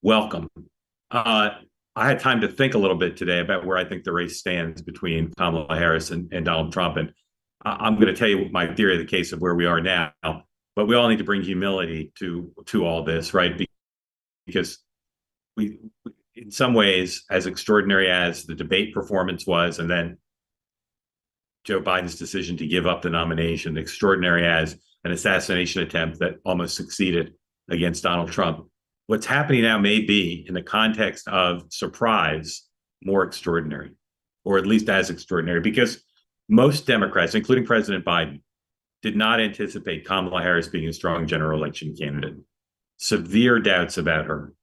Welcome. Uh, I had time to think a little bit today about where I think the race stands between Kamala Harris and Donald Trump. And I'm going to tell you my theory of the case of where we are now. But we all need to bring humility to all this, right? Because we, in some ways, as extraordinary as the debate performance was, and then Joe Biden's decision to give up the nomination, extraordinary as an assassination attempt that almost succeeded against Donald Trump. What's happening now may be, in the context of surprise, more extraordinary, or at least as extraordinary, because most Democrats, including President Biden, did not anticipate Kamala Harris being a strong general election candidate. Severe doubts about her.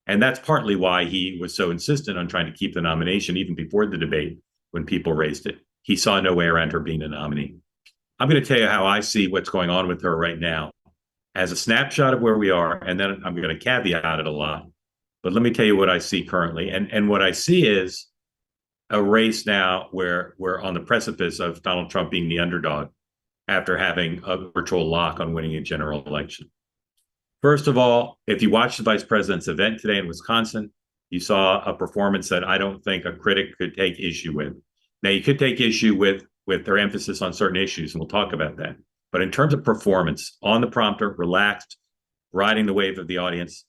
And that's partly why he was so insistent on trying to keep the nomination even before the debate when people raised it. He saw no way around her being a nominee. I'm going to tell you how I see what's going on with her right now as a snapshot of where we are, and then I'm going to caveat it a lot. But let me tell you what I see currently. And what I see is a race now where we're on the precipice of Donald Trump being the underdog after having a virtual lock on winning a general election. First of all, if you watched the vice president's event today in Wisconsin, you saw a performance that I don't think a critic could take issue with. Now, you could take issue with their emphasis on certain issues, and we'll talk about that. But in terms of performance, on the prompter, relaxed, riding the wave of the audience,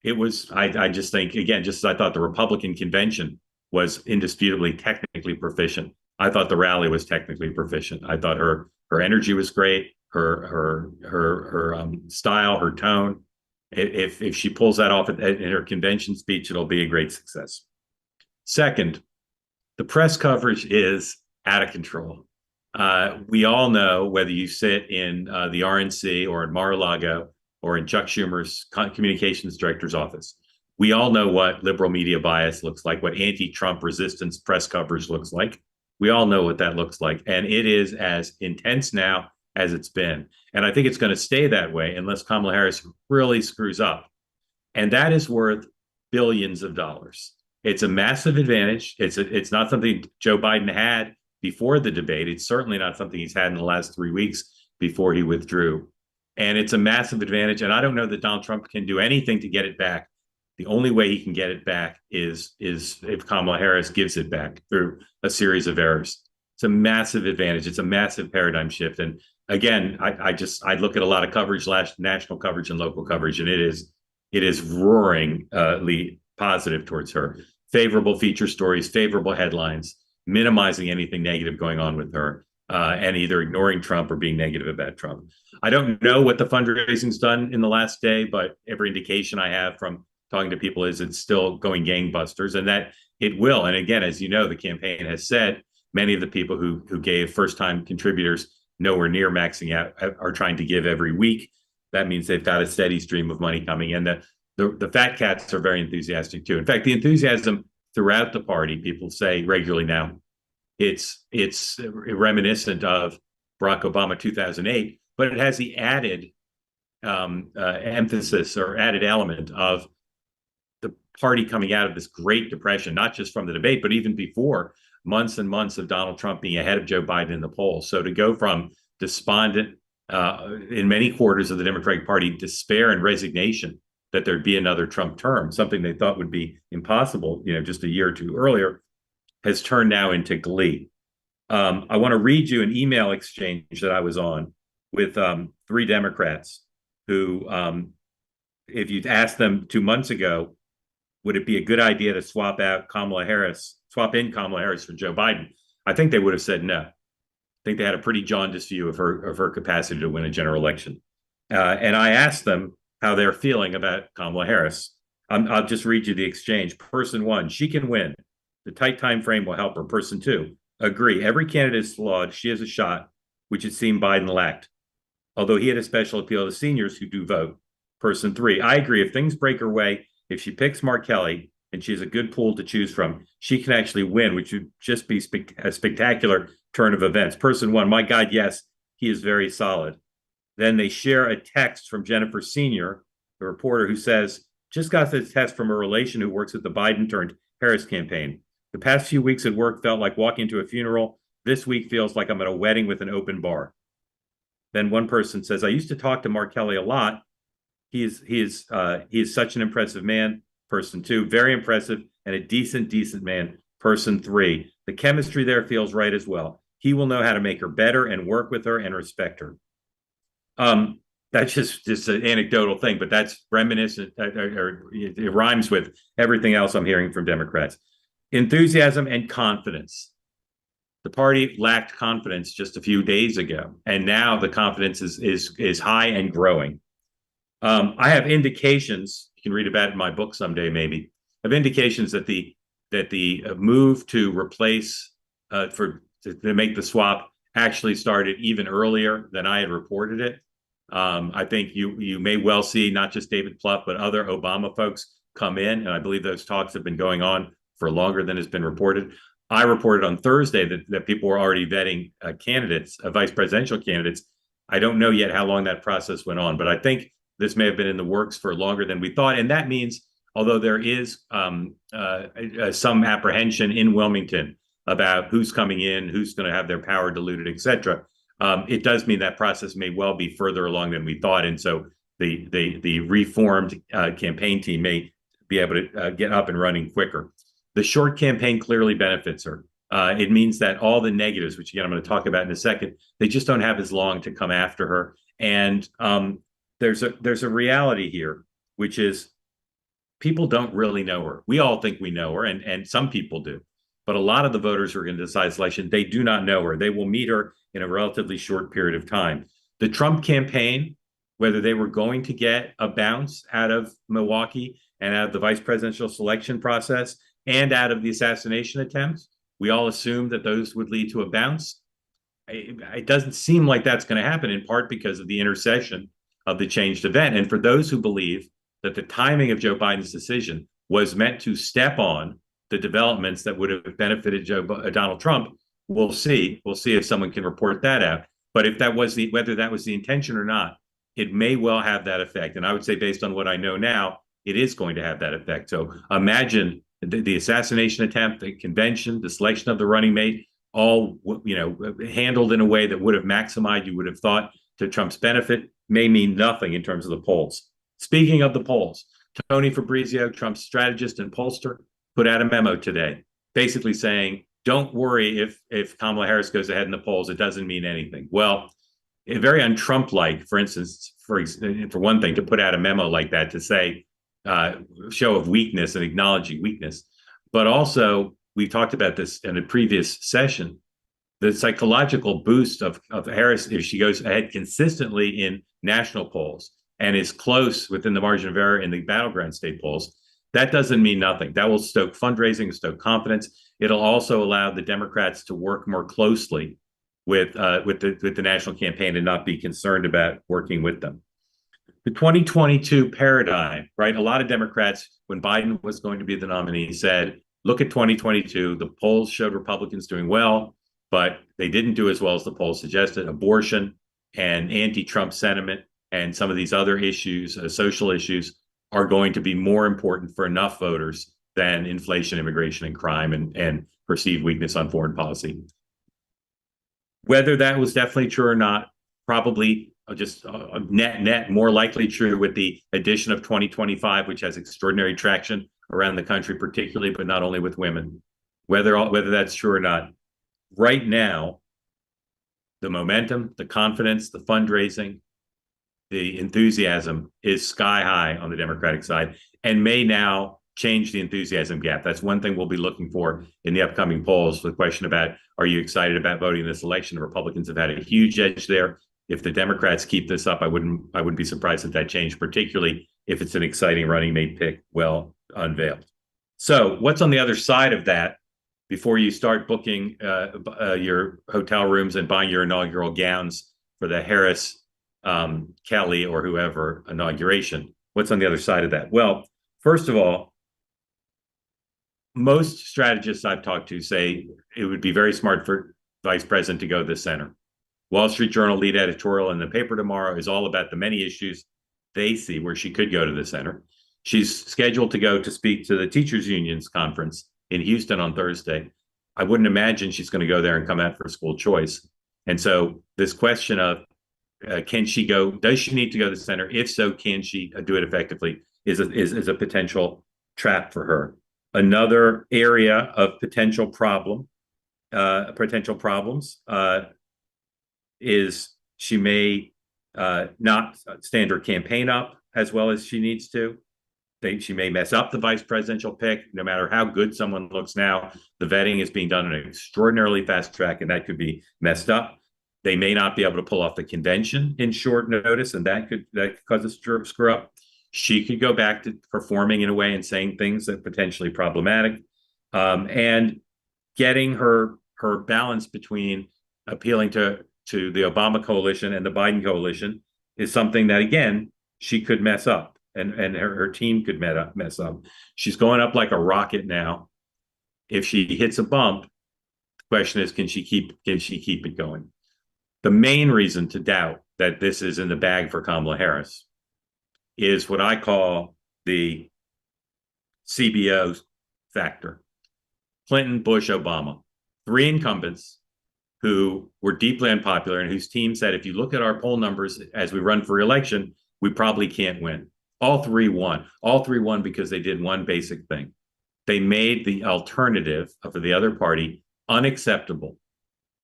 it was, I just think, again, just as I thought the Republican convention was indisputably technically proficient, I thought the rally was technically proficient. I thought her energy was great, her style, her tone. If she pulls that off in her convention speech, it'll be a great success. Second, the press coverage is out of control. We all know, whether you sit in the RNC or in Mar-a-Lago or in Chuck Schumer's communications director's office, we all know what liberal media bias looks like, what anti-Trump resistance press coverage looks like. We all know what that looks like. And it is as intense now as it's been. And I think it's going to stay that way unless Kamala Harris really screws up. And that is worth billions of dollars. It's a massive advantage. It's not something Joe Biden had before the debate. It's certainly not something he's had in the last 3 weeks before he withdrew. And it's a massive advantage. And I don't know that Donald Trump can do anything to get it back. The only way he can get it back is if Kamala Harris gives it back through a series of errors. It's a massive advantage. It's a massive paradigm shift. And again, I look at a lot of coverage, national coverage and local coverage, and it is roaringly positive towards her. Favorable feature stories, favorable headlines, minimizing anything negative going on with her, and either ignoring Trump or being negative about Trump. I don't know what the fundraising's done in the last day, but every indication I have from talking to people is it's still going gangbusters, and that it will. And again, as you know, the campaign has said many of the people who gave first-time contributors nowhere near maxing out are trying to give every week. That means they've got a steady stream of money coming in. The fat cats are very enthusiastic too. In fact, the enthusiasm throughout the party, people say regularly now, it's reminiscent of Barack Obama 2008, but it has the added emphasis or added element of the party coming out of this Great Depression, not just from the debate, but even before, months and months of Donald Trump being ahead of Joe Biden in the polls. So to go from despondent in many quarters of the Democratic Party, despair and resignation that there'd be another Trump term, something they thought would be impossible, just a year or two earlier, has turned now into glee. I want to read you an email exchange that I was on with 3 Democrats who, if you'd asked them 2 months ago, would it be a good idea to swap in Kamala Harris for Joe Biden? I think they would have said no. I think they had a pretty jaundiced view of her capacity to win a general election. And I asked them how they're feeling about Kamala Harris. I'll just read you the exchange. Person 1, she can win. The tight time frame will help her. Person 2, agree. Every candidate is flawed. She has a shot, which it seemed Biden lacked, although he had a special appeal to seniors who do vote. Person 3, I agree. If things break her way, if she picks Mark Kelly and she has a good pool to choose from, she can actually win, which would just be a spectacular turn of events. Person 1, my God, yes, he is very solid. Then they share a text from Jennifer Senior, the reporter, who says, just got the text from a relation who works at the Biden-turned-Harris campaign. The past few weeks at work felt like walking to a funeral. This week feels like I'm at a wedding with an open bar. Then one person says, I used to talk to Mark Kelly a lot. He is such an impressive man, person two, very impressive and a decent man, person three. The chemistry there feels right as well. He will know how to make her better and work with her and respect her. Um, that's just an anecdotal thing, but that's reminiscent, or it rhymes with everything else I'm hearing from Democrats. Enthusiasm and confidence. The party lacked confidence just a few days ago, and now the confidence is high and growing. I have indications. You can read about it in my book someday, maybe. Of indications that the move to replace to make the swap actually started even earlier than I had reported it. I think you may well see not just David Plouffe, but other Obama folks come in, and I believe those talks have been going on for longer than has been reported. I reported on Thursday that people were already vetting candidates, vice presidential candidates. I don't know yet how long that process went on, but I think this may have been in the works for longer than we thought. And that means, although there is some apprehension in Wilmington about who's coming in, who's going to have their power diluted, et cetera, it does mean that process may well be further along than we thought. And so the reformed campaign team may be able to get up and running quicker. The short campaign clearly benefits her. It means that all the negatives, which again I'm going to talk about in a second, they just don't have as long to come after her. And there's a reality here, which is people don't really know her. We all think we know her, and some people do. But a lot of the voters who are going to decide selection, they do not know her. They will meet her in a relatively short period of time. The Trump campaign, whether they were going to get a bounce out of Milwaukee and out of the vice presidential selection process and out of the assassination attempts, we all assumed that those would lead to a bounce. It doesn't seem like that's going to happen, in part because of the intercession of the changed event. And for those who believe that the timing of Joe Biden's decision was meant to step on the developments that would have benefited Donald Trump, we'll see. We'll see if someone can report that out. But if that was whether that was the intention or not, it may well have that effect. And I would say, based on what I know now, it is going to have that effect. So imagine the assassination attempt, the convention, the selection of the running mate, all handled in a way that would have maximized, you would have thought, to Trump's benefit, may mean nothing in terms of the polls. Speaking of the polls, Tony Fabrizio, Trump's strategist and pollster, put out a memo today, basically saying, don't worry if Kamala Harris goes ahead in the polls, it doesn't mean anything. Well, very un-Trump-like, for instance, for one thing, to put out a memo like that to say, show of weakness and acknowledging weakness. But also, we talked about this in a previous session, the psychological boost of Harris if she goes ahead consistently in national polls and is close within the margin of error in the battleground state polls. That doesn't mean nothing. That will stoke fundraising, stoke confidence. It'll also allow the Democrats to work more closely with the national campaign and not be concerned about working with them. The 2022 paradigm, right? A lot of Democrats, when Biden was going to be the nominee, said, look at 2022. The polls showed Republicans doing well, but they didn't do as well as the polls suggested. Abortion and anti-Trump sentiment and some of these other issues, social issues, are going to be more important for enough voters than inflation, immigration, and crime and perceived weakness on foreign policy. Whether that was definitely true or not, probably just net more likely true with the addition of 2025, which has extraordinary traction around the country, particularly, but not only with women. Whether that's true or not, right now, the momentum, the confidence, the fundraising, the enthusiasm is sky high on the Democratic side and may now change the enthusiasm gap. That's one thing we'll be looking for in the upcoming polls. The question about, are you excited about voting in this election? The Republicans have had a huge edge there. If the Democrats keep this up, I wouldn't be surprised if that changed, particularly if it's an exciting running mate pick well unveiled. So what's on the other side of that before you start booking your hotel rooms and buying your inaugural gowns for the Harris, Kelly, or whoever inauguration? What's on the other side of that? Well, first of all, most strategists I've talked to say it would be very smart for vice president to go to the center. Wall Street Journal lead editorial in the paper tomorrow is all about the many issues they see where she could go to the center. She's scheduled to go to speak to the teachers unions conference in Houston on Thursday. I wouldn't imagine she's going to go there and come out for school choice. And so this question of can she go, does she need to go to the center? If so, can she do it effectively is a potential trap for her. Another area of potential problems is she may not stand her campaign up as well as she needs to. She may mess up the vice presidential pick. No matter how good someone looks now, the vetting is being done in an extraordinarily fast track, and that could be messed up. They may not be able to pull off the convention in short notice, and that could cause a screw up. She could go back to performing in a way and saying things that are potentially problematic, and getting her balance between appealing to the Obama coalition and the Biden coalition is something that, again, she could mess up, and her team could mess up. She's going up like a rocket now. If she hits a bump, the question is, can she keep it going? The main reason to doubt that this is in the bag for Kamala Harris is what I call the CBO factor. Clinton, Bush, Obama, three incumbents who were deeply unpopular and whose team said, if you look at our poll numbers as we run for re-election, we probably can't win. All three won. All three won because they did one basic thing. They made the alternative for the other party unacceptable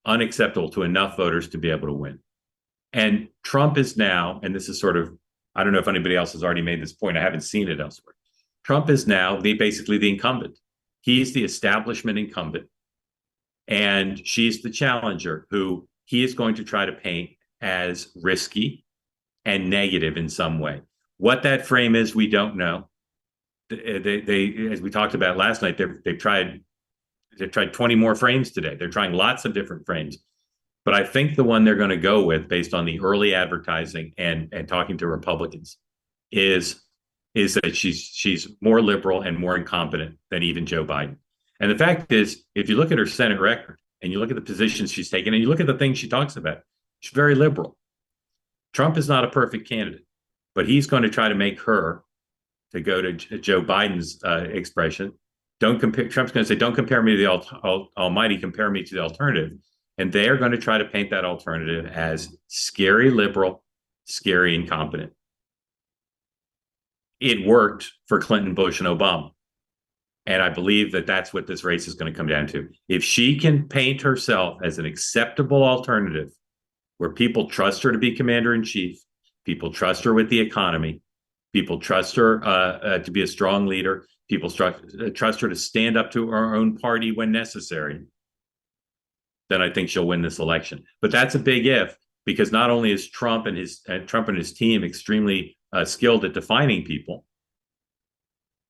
to enough voters to be able to win. And Trump is now, and this is sort of, I don't know if anybody else has already made this point. I haven't seen it elsewhere. Trump is now basically the incumbent. He's the establishment incumbent. And she's the challenger who he is going to try to paint as risky and negative in some way. What that frame is, we don't know. They as we talked about last night, they've tried 20 more frames today. They're trying lots of different frames. But I think the one they're going to go with, based on the early advertising and talking to Republicans, is that she's more liberal and more incompetent than even Joe Biden. And the fact is, if you look at her Senate record and you look at the positions she's taken and you look at the things she talks about, she's very liberal. Trump is not a perfect candidate, but he's going to try to make her, to go to Joe Biden's expression, don't compare. Trump's going to say, don't compare me to the almighty, compare me to the alternative. And they are going to try to paint that alternative as scary liberal, scary incompetent. It worked for Clinton, Bush, and Obama. And I believe that that's what this race is going to come down to. If she can paint herself as an acceptable alternative, where people trust her to be commander in chief, people trust her with the economy, people trust her to be a strong leader, people trust her to stand up to her own party when necessary, then I think she'll win this election. But that's a big if, because not only is Trump and his team extremely skilled at defining people,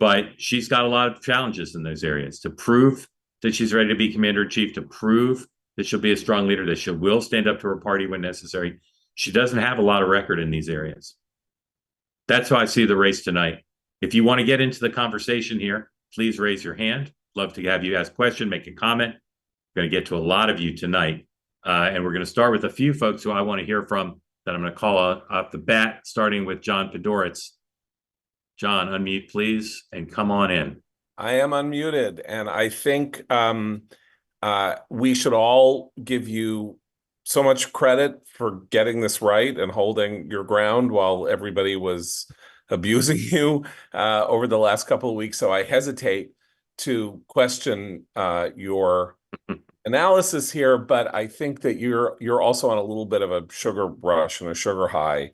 but she's got a lot of challenges in those areas to prove that she's ready to be commander-in-chief, to prove that she'll be a strong leader, that she will stand up to her party when necessary. She doesn't have a lot of record in these areas. That's how I see the race tonight. If you want to get into the conversation here, please raise your hand. Love to have you ask a question, make a comment. We're going to get to a lot of you tonight. And we're going to start with a few folks who I want to hear from that I'm going to call off the bat, starting with John Podoretz. John, unmute, please, and come on in. I am unmuted, and I think we should all give you so much credit for getting this right and holding your ground while everybody was abusing you over the last couple of weeks. So I hesitate to question your analysis here, but I think that you're also on a little bit of a sugar rush and a sugar high.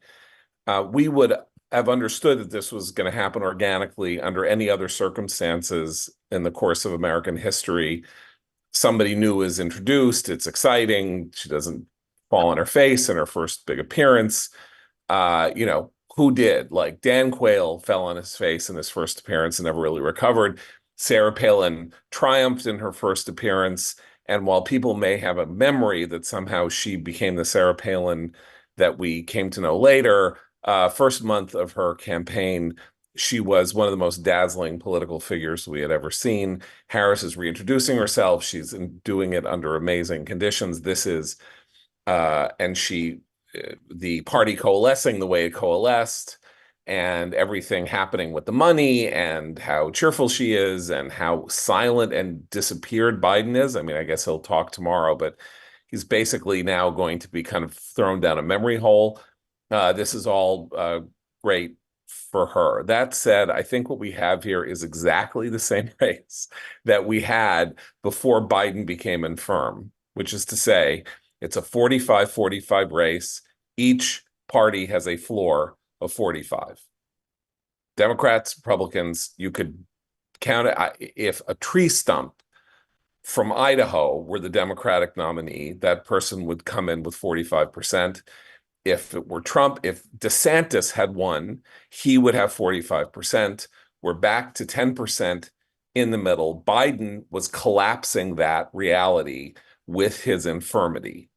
We would have understood that this was going to happen organically under any other circumstances in the course of American history. Somebody new is introduced. It's exciting. She doesn't fall on her face in her first big appearance. Who did? Like Dan Quayle fell on his face in his first appearance and never really recovered. Sarah Palin triumphed in her first appearance. And while people may have a memory that somehow she became the Sarah Palin that we came to know later, first month of her campaign, she was one of the most dazzling political figures we had ever seen. Harris is reintroducing herself. She's doing it under amazing conditions. This is, the party coalescing the way it coalesced, and everything happening with the money, and how cheerful she is, and how silent and disappeared Biden is. I mean, I guess he'll talk tomorrow, but he's basically now going to be kind of thrown down a memory hole. This is all great for her. That said, I think what we have here is exactly the same race that we had before Biden became infirm, which is to say, it's a 45-45 race. Each party has a floor of 45. Democrats, Republicans, you could count it. If a tree stump from Idaho were the Democratic nominee, that person would come in with 45%. If it were Trump, if DeSantis had won, he would have 45%. We're back to 10% in the middle. Biden was collapsing that reality with his infirmity.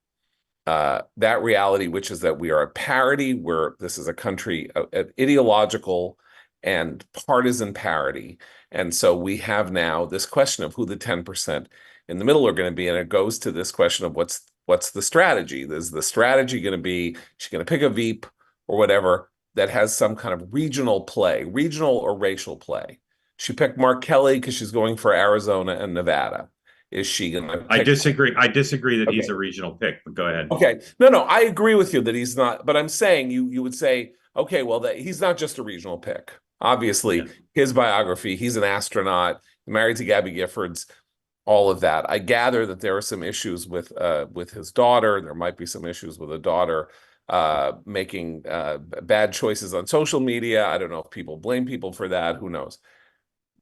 That reality, which is that we are at parity, where this is a country at ideological and partisan parity. And so we have now this question of who the 10% in the middle are going to be. And it goes to this question of what's the strategy? Is the strategy going to be she's going to pick a Veep or whatever that has some kind of regional play, regional or racial play? She picked Mark Kelly because she's going for Arizona and Nevada. Is she going to I pick? disagree. I disagree that he's Okay. a regional pick, but go ahead. Okay. No, I agree with you that he's not, but I'm saying you would say, okay, well, that he's not just a regional pick. Obviously, Yeah. his biography, he's an astronaut, married to Gabby Giffords, all of that. I gather that there are some issues with his daughter. There might be some issues with a daughter making bad choices on social media. I don't know if people blame people for that. Who knows?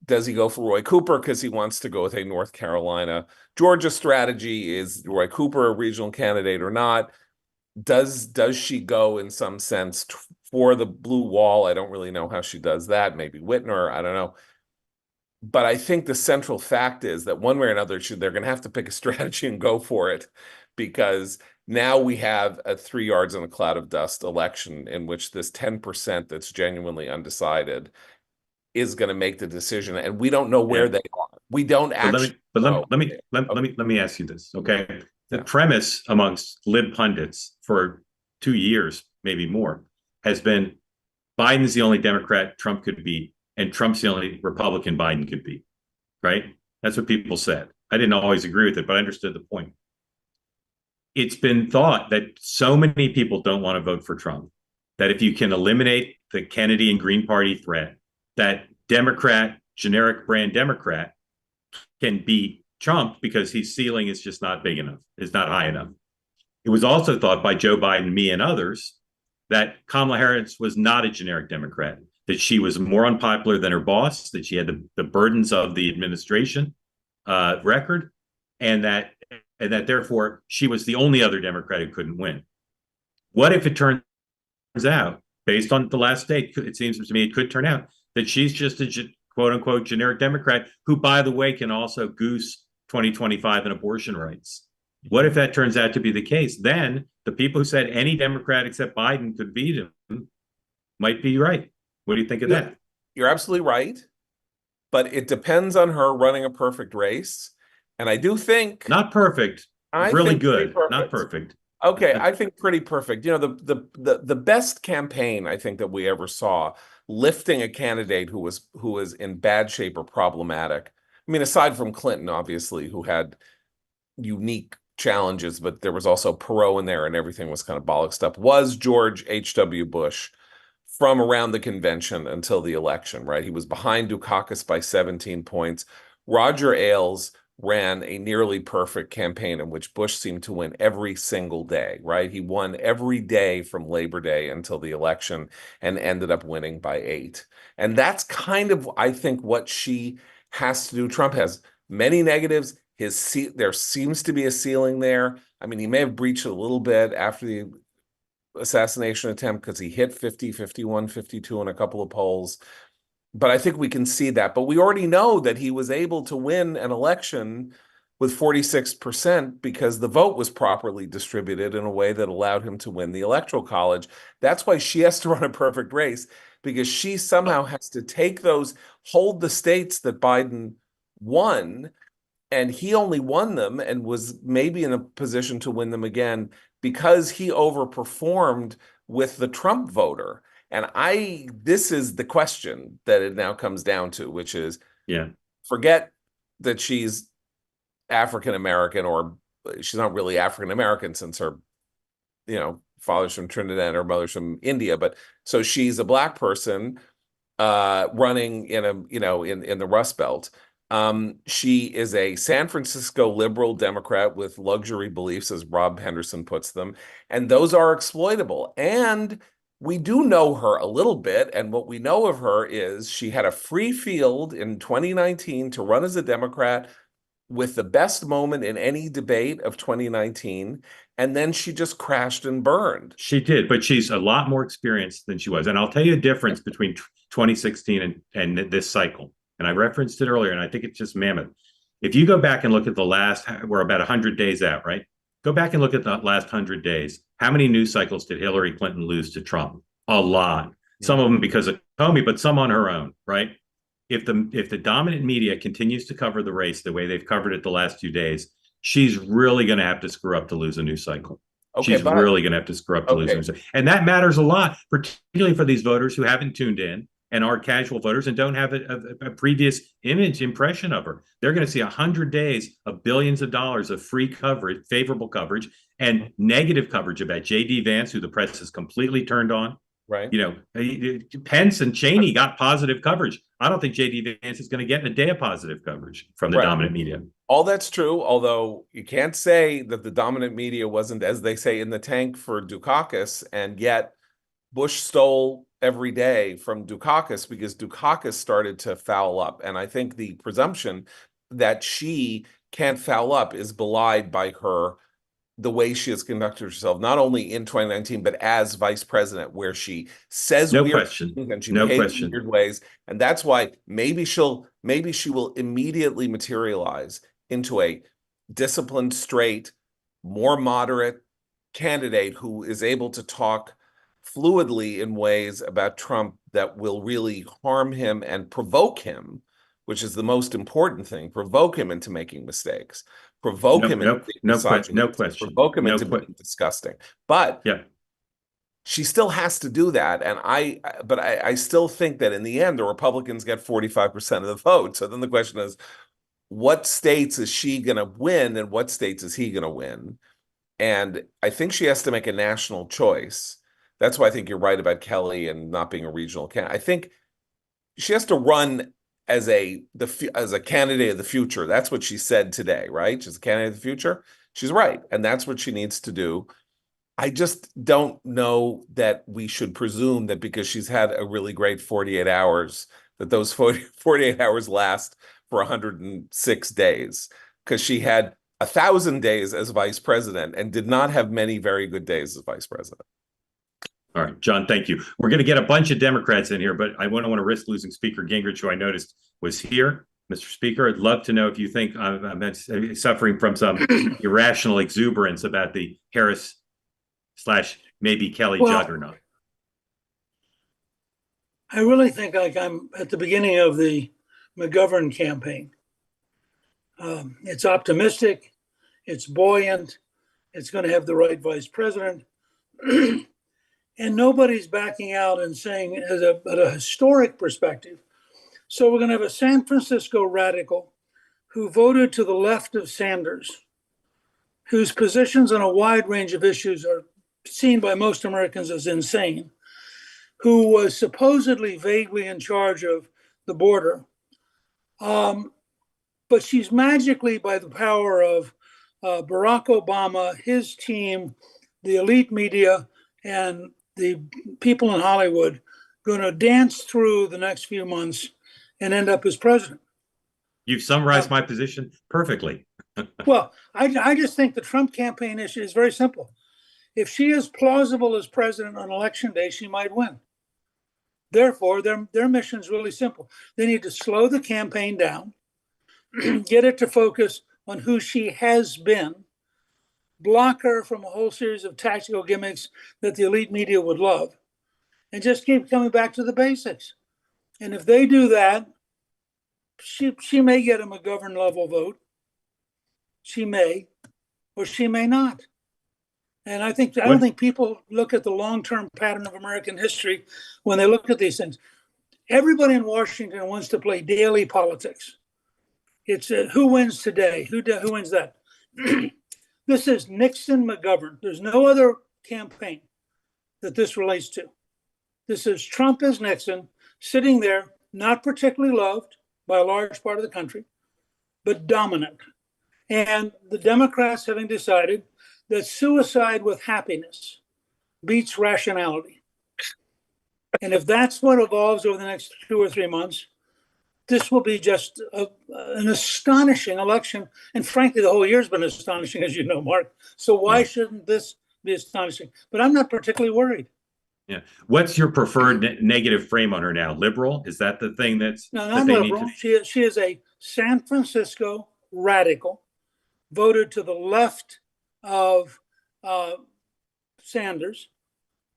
Does he go for Roy Cooper because he wants to go with a North Carolina Georgia strategy? Is Roy Cooper a regional candidate or not? Does she go in some sense for the blue wall? I don't really know how she does that. Maybe Whitner. I don't know. But I think the central fact is that one way or another, they're going to have to pick a strategy and go for it, because now we have a 3 yards in a cloud of dust election in which this 10% that's genuinely undecided is going to make the decision, and we don't know where Yeah. they are. We don't But actually know. let me ask you this, okay? The Yeah. premise amongst lib pundits for 2 years, maybe more, has been Biden's the only Democrat Trump could beat, and Trump's the only Republican Biden could beat, right? That's what people said. I didn't always agree with it, but I understood the point. It's been thought that so many people don't want to vote for Trump that if you can eliminate the Kennedy and Green Party threat, that Democrat, generic brand Democrat, can beat Trump because his ceiling is just not big enough, is not high enough. It was also thought by Joe Biden, me, and others that Kamala Harris was not a generic Democrat, that she was more unpopular than her boss, that she had the burdens of the administration record, and that therefore she was the only other Democrat who couldn't win. What if it turns out, based on the last date, it seems to me it could turn out that she's just a quote unquote generic Democrat who, by the way, can also goose 2025 and abortion rights. What if that turns out to be the case? Then the people who said any Democrat except Biden could beat him might be right. What do you think of that? You're absolutely right, but it depends on her running a perfect race. And I do think Not perfect, I really think pretty good, not perfect. perfect. Okay, I think pretty perfect. You know, the best campaign I think that we ever saw, lifting a candidate who was in bad shape or problematic. I mean, aside from Clinton, obviously, who had unique challenges, but there was also Perot in there and everything was kind of bollocksed up, was George H.W. Bush from around the convention until the election, right? He was behind Dukakis by 17 points. Roger Ailes ran a nearly perfect campaign in which Bush seemed to win every single day, right? He won every day from Labor Day until the election and ended up winning by 8. And that's kind of, I think, what she has to do. Trump has many negatives. There seems to be a ceiling there. I mean, he may have breached a little bit after the assassination attempt because he hit 50, 51, 52 in a couple of polls. But I think we can see that. But we already know that he was able to win an election with 46% because the vote was properly distributed in a way that allowed him to win the Electoral College. That's why she has to run a perfect race, because she somehow has to take those, hold the states that Biden won, and he only won them and was maybe in a position to win them again because he overperformed with the Trump voter. And this is the question that it now comes down to, which is, Yeah. forget that she's African American, or she's not really African American since her, father's from Trinidad, her mother's from India. But so she's a black person running in a in the Rust Belt. She is a San Francisco liberal Democrat with luxury beliefs, as Rob Henderson puts them, and those are exploitable. And we do know her a little bit, and what we know of her is she had a free field in 2019 to run as a Democrat with the best moment in any debate of 2019, and then she just crashed and burned. She did, but she's a lot more experienced than she was. And I'll tell you a difference between 2016 and this cycle. And I referenced it earlier, and I think it's just mammoth. If you go back and look at the last, we're about 100 days out, right? Go back and look at the last 100 days. How many news cycles did Hillary Clinton lose to Trump? A lot. Some of them because of Comey, but some on her own, right? If the dominant media continues to cover the race the way they've covered it the last 2 days, she's really going to have to screw up to lose a news cycle. Okay, She's really going to have to screw up to lose a news cycle. And that matters a lot, particularly for these voters who haven't tuned in and are casual voters and don't have a previous impression of her. They're going to see 100 days of billions of dollars of free coverage, favorable coverage, and negative coverage about J.D. Vance, who the press has completely turned on. Right. Pence and Cheney got positive coverage. I don't think J.D. Vance is going to get a day of positive coverage from the dominant media. All that's true, although you can't say that the dominant media wasn't, as they say, in the tank for Dukakis, and yet Bush stole every day from Dukakis because Dukakis started to foul up. And I think the presumption that she can't foul up is belied by the way she has conducted herself, not only in 2019, but as vice president, where she says weird things and she behaves in weird ways. And that's why maybe she will immediately materialize into a disciplined, straight, more moderate candidate who is able to talk fluidly in ways about Trump that will really harm him and provoke him, which is the most important thing, provoke him into making mistakes. Provoke him into no question. Provoke him into being disgusting. But she still has to do that. And I still think that in the end, the Republicans get 45% of the vote. So then the question is, what states is she going to win and what states is he going to win? And I think she has to make a national choice. That's why I think you're right about Kelly and not being a regional candidate. I think she has to run as a candidate of the future. That's what she said today, right? She's a candidate of the future. She's right. And that's what she needs to do. I just don't know that we should presume that because she's had a really great 48 hours, that those 48 hours last for 106 days, because she had 1,000 days as vice president and did not have many very good days as vice president. All right, John, thank you. We're going to get a bunch of Democrats in here, but I don't want to risk losing Speaker Gingrich, who I noticed was here. Mr. Speaker, I'd love to know if you think I'm suffering from some irrational exuberance about the Harris / maybe Kelly juggernaut. I really think like I'm at the beginning of the McGovern campaign. It's optimistic, it's buoyant, it's going to have the right vice president. And nobody's backing out and saying, at a historic perspective. So we're going to have a San Francisco radical who voted to the left of Sanders, whose positions on a wide range of issues are seen by most Americans as insane, who was supposedly vaguely in charge of the border. But she's magically, by the power of Barack Obama, his team, the elite media, and the people in Hollywood, going to dance through the next few months and end up as president. You've summarized my position perfectly. Well, I just think the Trump campaign issue is very simple. If she is plausible as president on election day, she might win. Therefore, their mission is really simple. They need to slow the campaign down, get it to focus on who she has been, block her from a whole series of tactical gimmicks that the elite media would love, and just keep coming back to the basics. And if they do that, she may get a McGovern level vote. She may, or she may not. And I don't think people look at the long-term pattern of American history when they look at these things. Everybody in Washington wants to play daily politics. It's who wins today, who wins that. This is Nixon McGovern. There's no other campaign that this relates to. This is Trump as Nixon sitting there, not particularly loved by a large part of the country, but dominant. And the Democrats having decided that suicide with happiness beats rationality. And if that's what evolves over the next 2 or 3 months, this will be just an astonishing election. And frankly, the whole year's been astonishing, as you know, Mark. So why shouldn't this be astonishing? But I'm not particularly worried. Yeah. What's your preferred negative frame on her now? Liberal? Is that the thing that's No, that not they liberal. need to? She is a San Francisco radical, voted to the left of Sanders,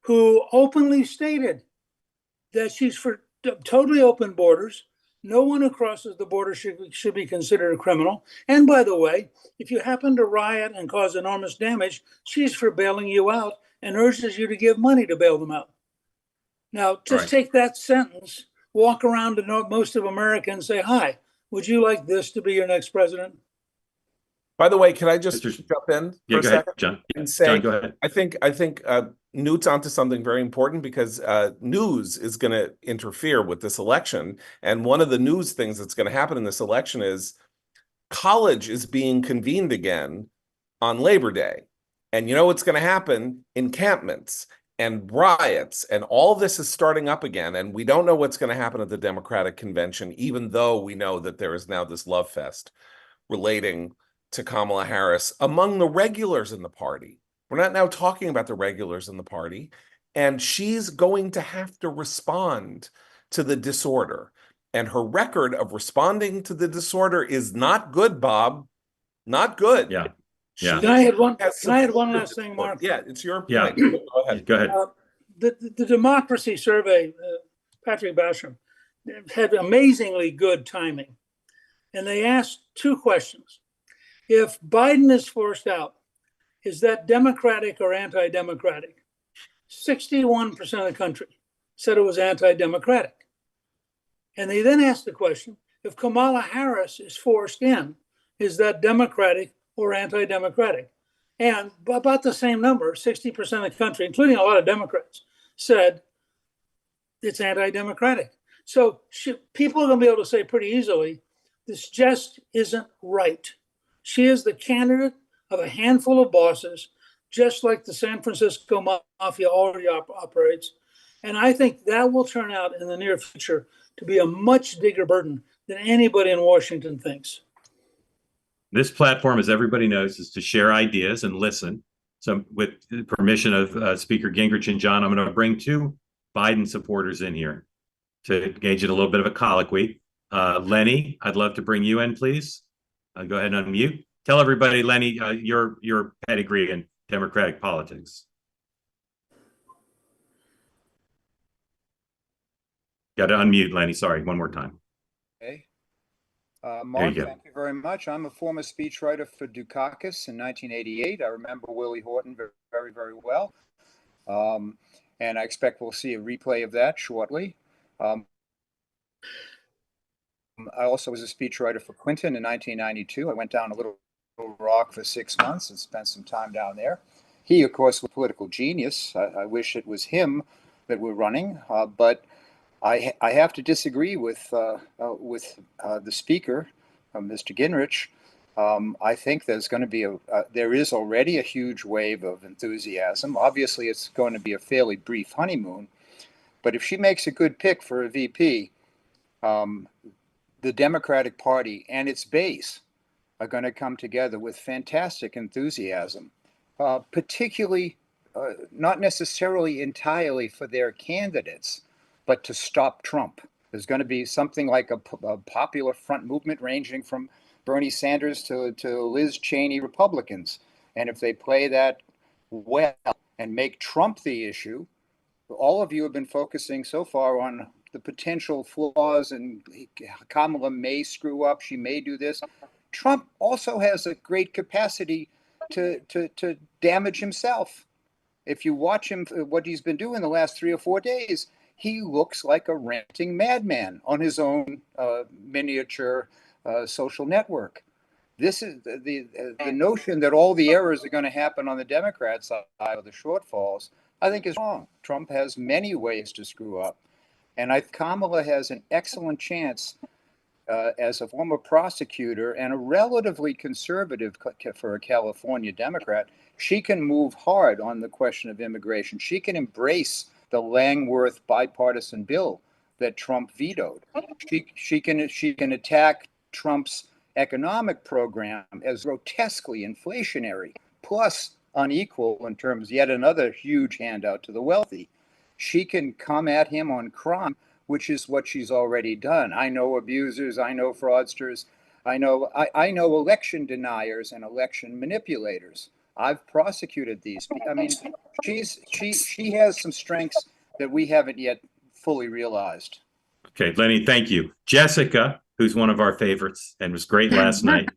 who openly stated that she's for totally open borders. No one who crosses the border should be considered a criminal. And by the way, if you happen to riot and cause enormous damage, she's for bailing you out and urges you to give money to bail them out. Now, just take that sentence, walk around to most of America and say, hi, would you like this to be your next president? By the way, can I just jump in for a go second? ahead, John. And say, John, go ahead. I think Newt's onto something very important, because news is going to interfere with this election. And one of the news things that's going to happen in this election is college is being convened again on Labor Day. And you know what's going to happen? Encampments and riots, and all this is starting up again. And we don't know what's going to happen at the Democratic convention, even though we know that there is now this love fest relating to Kamala Harris among the regulars in the party. We're not now talking about the regulars in the party, and she's going to have to respond to the disorder. And her record of responding to the disorder is not good, Bob. Not good. Yeah. Can I add one last thing, Mark? Yeah, it's your point. Yeah. Go ahead. Go ahead. The democracy survey, Patrick Basham, had amazingly good timing. And they asked 2 questions. If Biden is forced out, is that democratic or anti-democratic? 61% of the country said it was anti-democratic. And they then asked the question, if Kamala Harris is forced in, is that democratic or anti-democratic? And about the same number, 60% of the country, including a lot of Democrats, said it's anti-democratic. So people are going to be able to say pretty easily, this just isn't right. She is the candidate of a handful of bosses, just like the San Francisco Mafia already operates. And I think that will turn out in the near future to be a much bigger burden than anybody in Washington thinks. This platform, as everybody knows, is to share ideas and listen. So with the permission of Speaker Gingrich and John, I'm going to bring 2 Biden supporters in here to engage in a little bit of a colloquy. Lenny, I'd love to bring you in, please. Go ahead and unmute. Tell everybody, Lenny, your pedigree in Democratic politics. Got to unmute, Lenny. Sorry, one more time. Okay. Mark, thank you very much. I'm a former speechwriter for Dukakis in 1988. I remember Willie Horton very, very well. And I expect we'll see a replay of that shortly. I also was a speechwriter for Clinton in 1992. I went down to Little Rock for 6 months and spent some time down there. He, of course, was a political genius. I wish it was him that were running, but I have to disagree with the speaker, Mr. Gingrich. I think there's going to be there is already a huge wave of enthusiasm. Obviously, it's going to be a fairly brief honeymoon, but if she makes a good pick for a VP, the Democratic Party and its base are going to come together with fantastic enthusiasm, particularly not necessarily entirely for their candidates, but to stop Trump. There's going to be something like a popular front movement ranging from Bernie Sanders to Liz Cheney Republicans. And if they play that well and make Trump the issue, all of you have been focusing so far on the potential flaws, and Kamala may screw up, she may do this. Trump also has a great capacity to damage himself. If you watch him, what he's been doing the last 3 or 4 days, he looks like a ranting madman on his own miniature social network. This is the notion that all the errors are going to happen on the Democrat side of the shortfalls, I think is wrong. Trump has many ways to screw up. And Kamala has an excellent chance as a former prosecutor and a relatively conservative for a California Democrat. She can move hard on the question of immigration. She can embrace the Langworth bipartisan bill that Trump vetoed. She can attack Trump's economic program as grotesquely inflationary, plus unequal in terms, yet another huge handout to the wealthy. She can come at him on crime, which is what she's already done. I know abusers, I know fraudsters, I know election deniers and election manipulators. I've prosecuted these people. I mean, she has some strengths that we haven't yet fully realized. Okay, Lenny, thank you. Jessica, who's one of our favorites and was great last night.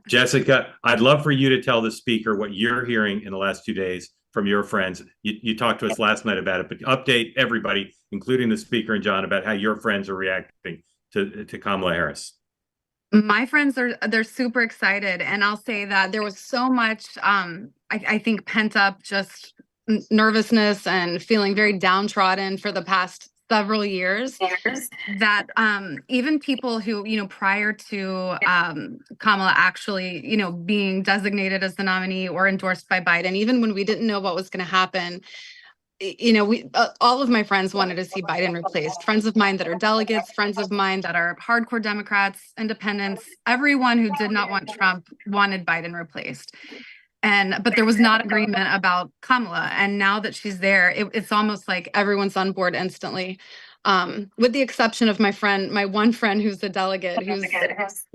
Jessica, I'd love for you to tell the speaker what you're hearing in the last 2 days from your friends. You talked to us last night about it, but update everybody, including the speaker and John, about how your friends are reacting to Kamala Harris. My friends they're super excited, and I'll say that there was so much I think pent up just nervousness and feeling very downtrodden for the past several years that even people who, prior to Kamala actually, being designated as the nominee or endorsed by Biden, even when we didn't know what was going to happen, all of my friends wanted to see Biden replaced. Friends of mine that are delegates, friends of mine that are hardcore Democrats, independents, everyone who did not want Trump wanted Biden replaced. But there was not agreement about Kamala. And now that she's there, it's almost like everyone's on board instantly. With the exception of my one friend who's a delegate,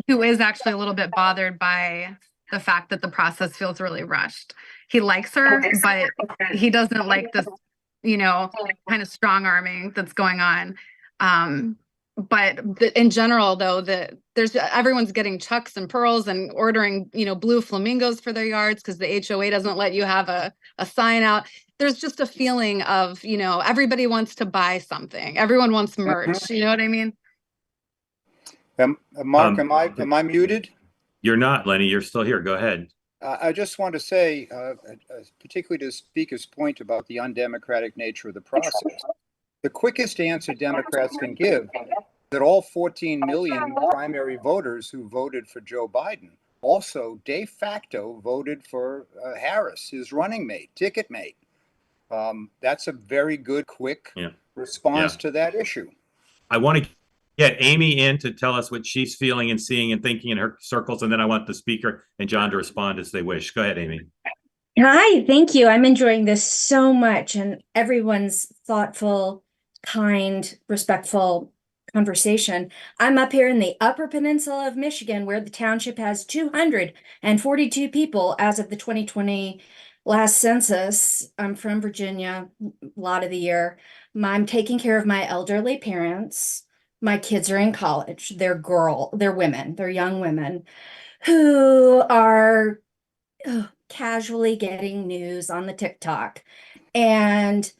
who is actually a little bit bothered by the fact that the process feels really rushed. He likes her, but he doesn't like this, kind of strong arming that's going on. But in general, though, everyone's getting chucks and pearls and ordering, blue flamingos for their yards because the HOA doesn't let you have a sign out. There's just a feeling of, everybody wants to buy something. Everyone wants merch. You know what I mean? Mark, am I muted? You're not, Lenny. You're still here. Go ahead. I just want to say, particularly to the speaker's point about the undemocratic nature of the process, the quickest answer Democrats can give that all 14 million primary voters who voted for Joe Biden also de facto voted for Harris, his running mate, ticket mate. That's a very good, quick response to that issue. I want to get Amy in to tell us what she's feeling and seeing and thinking in her circles, and then I want the speaker and John to respond as they wish. Go ahead, Amy. Hi, thank you. I'm enjoying this so much, and everyone's thoughtful, kind, respectful conversation. I'm up here in the Upper Peninsula of Michigan, where the township has 242 people as of the 2020 last census. I'm from Virginia a lot of the year. I'm taking care of my elderly parents. My kids are in college. They're women, they're young women who are casually getting news on the TikTok. And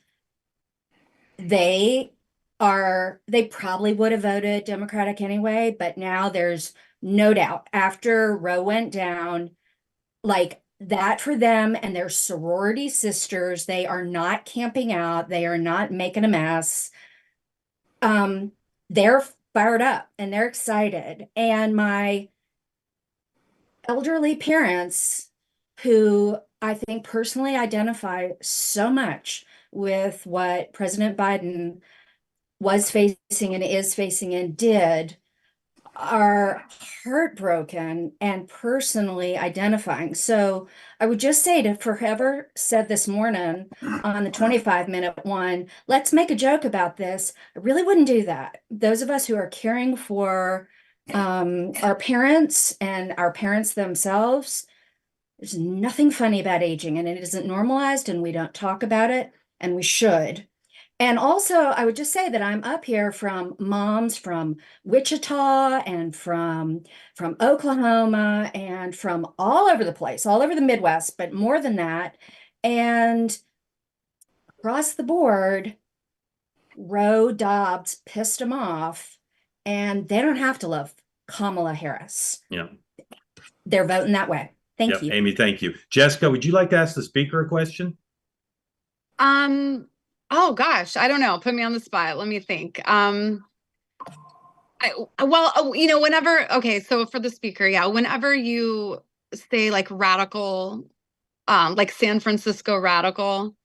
they probably would have voted Democratic anyway, but now there's no doubt after Roe went down, like that for them and their sorority sisters, they are not camping out. They are not making a mess. They're fired up and they're excited. And my elderly parents, who I think personally identify so much with what President Biden was facing and is facing and did, are heartbroken and personally identifying. So I would just say to whoever said this morning on the 25-minute one, let's make a joke about this. I really wouldn't do that. Those of us who are caring for our parents and our parents themselves, there's nothing funny about aging, and it isn't normalized, and we don't talk about it, and we should. And also, I would just say that I'm up here from moms from Wichita and from Oklahoma and from all over the place, all over the Midwest, but more than that. And across the board, Roe Dobbs pissed them off, and they don't have to love Kamala Harris. Yeah. They're voting that way. Thank you. Amy, thank you. Jessica, would you like to ask the speaker a question? Oh gosh, I don't know. Put me on the spot. Let me think. Whenever, okay, so for the speaker, yeah, whenever you say like radical, like San Francisco radical,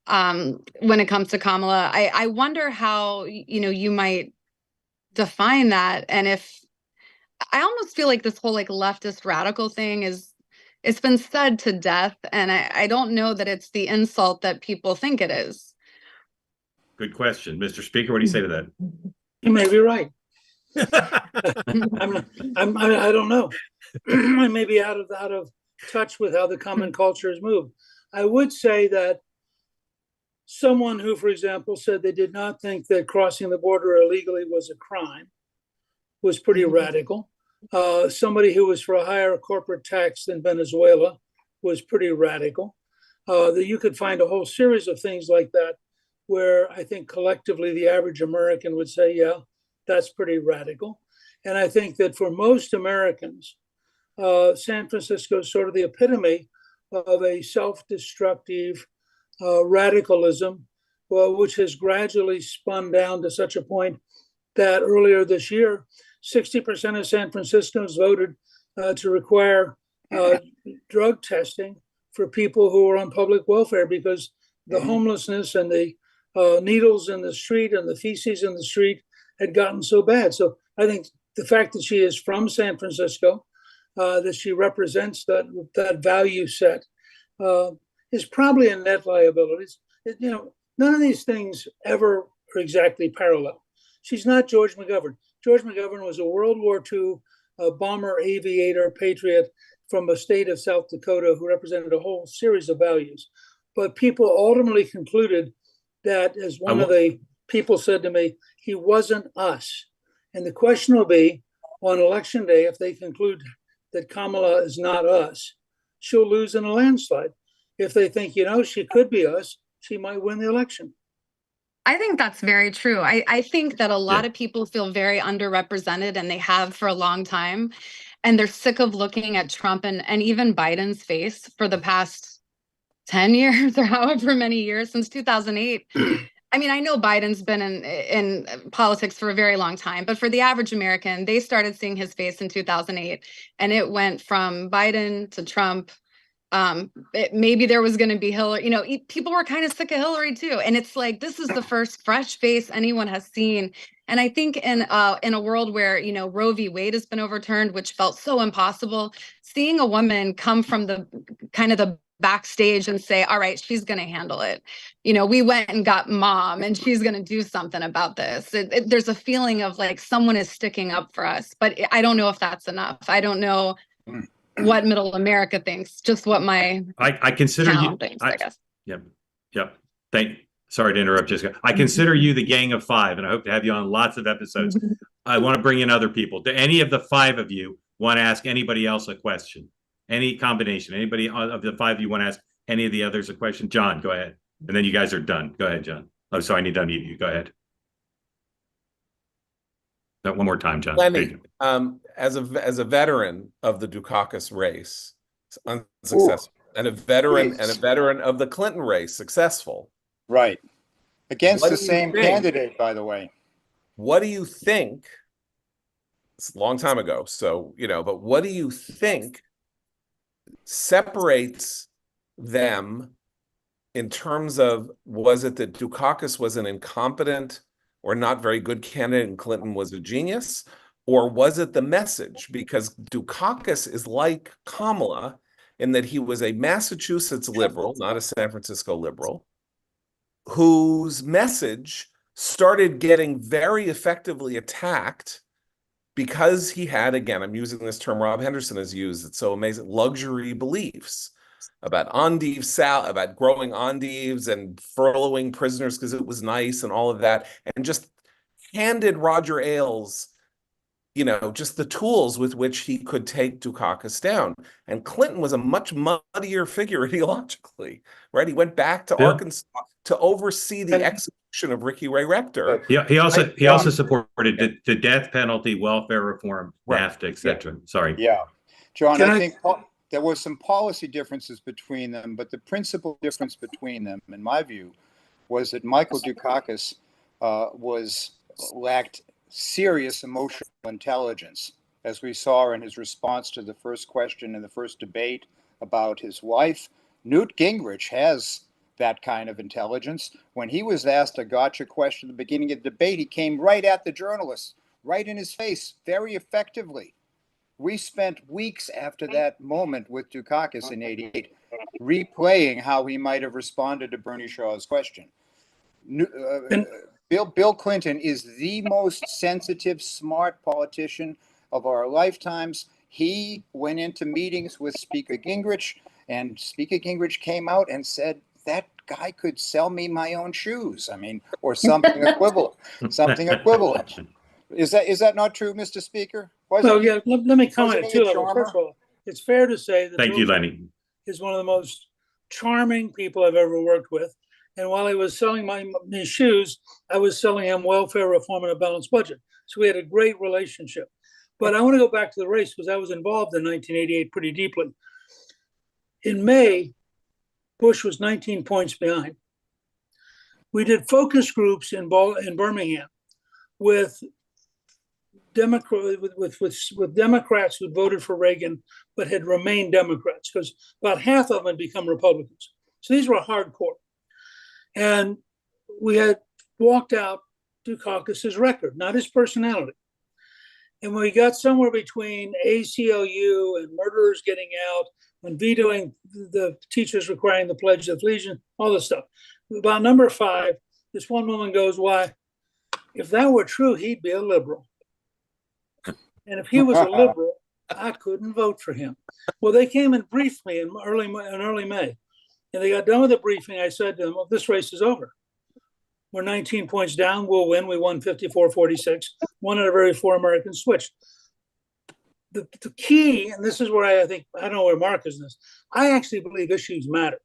when it comes to Kamala, I wonder how, you might define that. And if I almost feel like this whole like leftist radical thing it's been said to death. And I don't know that it's the insult that people think it is. Good question. Mr. Speaker, what do you say to that? You may be right. I don't know. I may be out of touch with how the common culture has moved. I would say that someone who, for example, said they did not think that crossing the border illegally was a crime was pretty radical. Somebody who was for a higher corporate tax than Venezuela was pretty radical. That you could find a whole series of things like that, where I think collectively the average American would say, yeah, that's pretty radical. And I think that for most Americans, San Francisco is sort of the epitome of a self-destructive radicalism, which has gradually spun down to such a point that earlier this year, 60% of San Franciscans voted to require drug testing for people who are on public welfare because the homelessness and the needles in the street and the feces in the street had gotten so bad. So I think the fact that she is from San Francisco, that she represents that value set, is probably a net liability. None of these things ever are exactly parallel. She's not George McGovern. George McGovern was a World War II bomber, aviator, patriot from a state of South Dakota who represented a whole series of values. But people ultimately concluded that, as one of the people said to me, he wasn't us. And the question will be, on election day, if they conclude that Kamala is not us, she'll lose in a landslide. If they think, she could be us, she might win the election. I think that's very true. I think that a lot of people feel very underrepresented, and they have for a long time. And they're sick of looking at Trump and even Biden's face for the past 10 years or however many years, since 2008. I mean, I know Biden's been in politics for a very long time, but for the average American, they started seeing his face in 2008, and it went from Biden to Trump. Maybe there was going to be Hillary. People were kind of sick of Hillary too, and it's like this is the first fresh face anyone has seen. And I think in a world where Roe v. Wade has been overturned, which felt so impossible, seeing a woman come from the kind of the backstage and say, all right, she's going to handle it. We went and got mom and she's going to do something about this. There's a feeling of like someone is sticking up for us, but I don't know if that's enough. I don't know what middle America thinks, just what my I consider you thinks, I guess. Yep. Sorry to interrupt, Jessica. I consider you the gang of five, and I hope to have you on lots of episodes. I want to bring in other people. Do any of the five of you want to ask anybody else a question? Any combination? Anybody of the five of you want to ask any of the others a question? John, go ahead. And then you guys are done. Go ahead, John. Oh, sorry, I need to unmute you. Go ahead. One more time, John. Lenny, as a veteran of the Dukakis race, unsuccessful, and a veteran of the Clinton race, successful. Right. Against the same candidate, by the way. What do you think? It's a long time ago, so but what do you think separates them in terms of, was it that Dukakis was an incompetent or not very good candidate and Clinton was a genius? Or was it the message? Because Dukakis is like Kamala in that he was a Massachusetts liberal, not a San Francisco liberal, whose message started getting very effectively attacked because he had, again, I'm using this term Rob Henderson has used, it's so amazing, luxury beliefs about about growing endives and furloughing prisoners because it was nice and all of that, and just handed Roger Ailes, just the tools with which he could take Dukakis down. And Clinton was a much muddier figure ideologically, right? He went back to Arkansas to oversee the execution of Ricky Ray Rector. Yeah, he also supported the death penalty, welfare reform, NAFTA, etc. Sorry. Yeah, John, I think there were some policy differences between them, but the principal difference between them, in my view, was that Michael Dukakis lacked serious emotional intelligence, as we saw in his response to the first question in the first debate about his wife. Newt Gingrich has that kind of intelligence. When he was asked a gotcha question at the beginning of the debate, he came right at the journalist, right in his face, very effectively. We spent weeks after that moment with Dukakis in '88 replaying how he might have responded to Bernie Shaw's question. Bill Clinton is the most sensitive, smart politician of our lifetimes. He went into meetings with Speaker Gingrich, and Speaker Gingrich came out and said, that guy could sell me my own shoes. I mean, or something equivalent. Something equivalent. Is that not true, Mr. Speaker? Well, yeah, let me comment wasn't too. he a charmer? First of all, it's fair to say that Thank Bill you, Lenny. is one of the most charming people I've ever worked with. And while he was selling his shoes, I was selling him welfare reform and a balanced budget. So we had a great relationship. But I want to go back to the race because I was involved in 1988 pretty deeply. In May, Bush was 19 points behind. We did focus groups in Birmingham with Democrats who voted for Reagan but had remained Democrats, because about half of them had become Republicans. So these were hardcore. And we had walked out Dukakis's record, not his personality. And when we got somewhere between ACLU and murderers getting out, when vetoing the teachers requiring the Pledge of Allegiance, all this stuff. About number 5, this one woman goes, why, if that were true, he'd be a liberal. And if he was a liberal, I couldn't vote for him. Well, they came and briefed me in early May. And they got done with the briefing. I said to them, well, this race is over. We're 19 points down. We'll win. We won 54-46. One out of every 4 Americans switched. The key, and this is where I don't know where Mark is in this, I actually believe issues matter.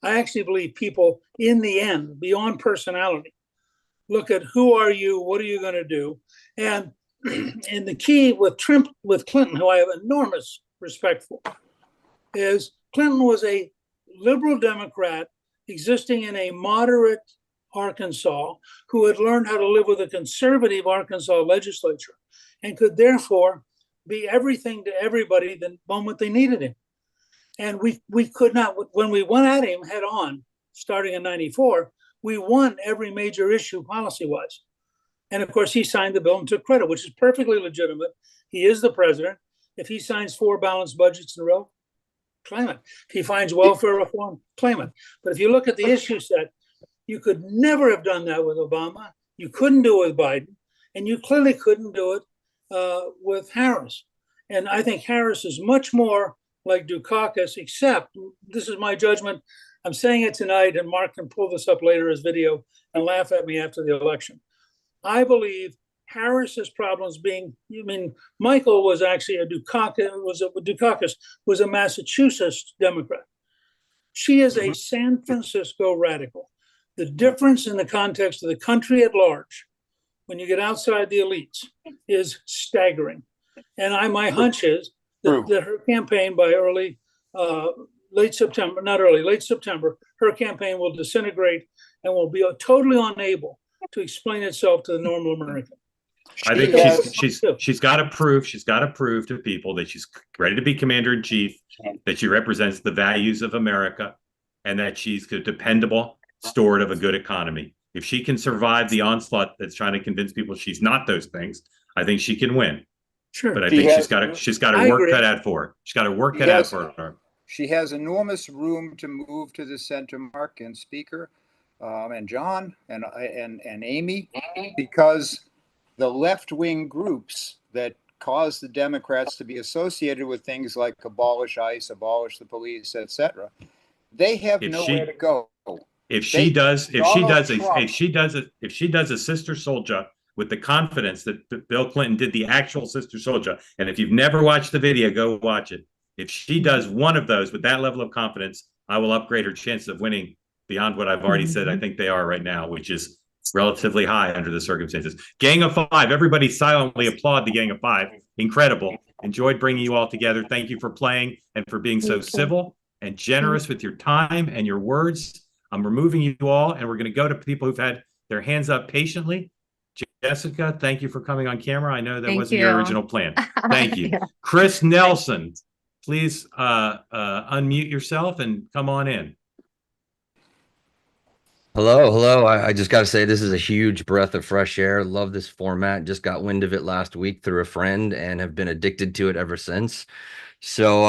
I actually believe people, in the end, beyond personality, look at who are you, what are you going to do? And the key with Clinton, who I have enormous respect for, is Clinton was a liberal Democrat existing in a moderate Arkansas who had learned how to live with a conservative Arkansas legislature and could therefore be everything to everybody the moment they needed him. And we could not, when we went at him head on, starting in '94, we won every major issue policy-wise. And of course, he signed the bill and took credit, which is perfectly legitimate. He is the president. If he signs 4 balanced budgets in a row, claim it. If he finds welfare reform, claim it. But if you look at the issue set, you could never have done that with Obama. You couldn't do it with Biden. And you clearly couldn't do it with Harris. And I think Harris is much more like Dukakis, except, this is my judgment, I'm saying it tonight, and Mark can pull this up later as video and laugh at me after the election. I believe Harris's problems Michael was actually Dukakis was a Massachusetts Democrat. She is a San Francisco radical. The difference in the context of the country at large, when you get outside the elites, is staggering. And my hunch is that her campaign by late September, her campaign will disintegrate and will be totally unable to explain itself to the normal American. I think she's got to prove to people that she's ready to be commander in chief, that she represents the values of America, and that she's a dependable steward of a good economy. If she can survive the onslaught that's trying to convince people she's not those things, I think she can win. Sure, but I think she's got her work cut out for her. She's got her work cut out for her. She has enormous room to move to the center, Mark and Speaker, and John and Amy, because the left-wing groups that cause the Democrats to be associated with things like abolish ICE, abolish the police, etc., they have nowhere to go. If she does a Sister Soldier with the confidence that Bill Clinton did the actual Sister Soldier, and if you've never watched the video, go watch it. If she does one of those with that level of confidence, I will upgrade her chances of winning beyond what I've already said I think they are right now, which is relatively high under the circumstances. Gang of 5, everybody silently applaud the Gang of 5. Incredible. Enjoyed bringing you all together. Thank you for playing and for being so civil and generous with your time and your words. I'm removing you all, and we're going to go to people who've had their hands up patiently. Jessica, thank you for coming on camera. I know that Thank wasn't your you. original plan. Thank you. Yeah. Chris Nelson, please unmute yourself and come on in. Hello. I just got to say, this is a huge breath of fresh air. Love this format. Just got wind of it last week through a friend and have been addicted to it ever since. So,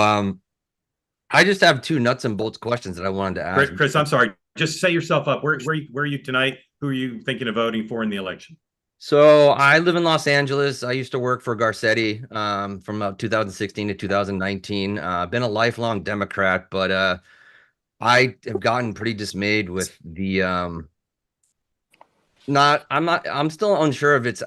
I just have two nuts and bolts questions that I wanted to ask. Chris, I'm sorry. Just set yourself up. Where are you tonight? Who are you thinking of voting for in the election? So I live in Los Angeles. I used to work for Garcetti from 2016 to 2019. Been a lifelong Democrat, but I have gotten pretty dismayed with the I'm still unsure if it's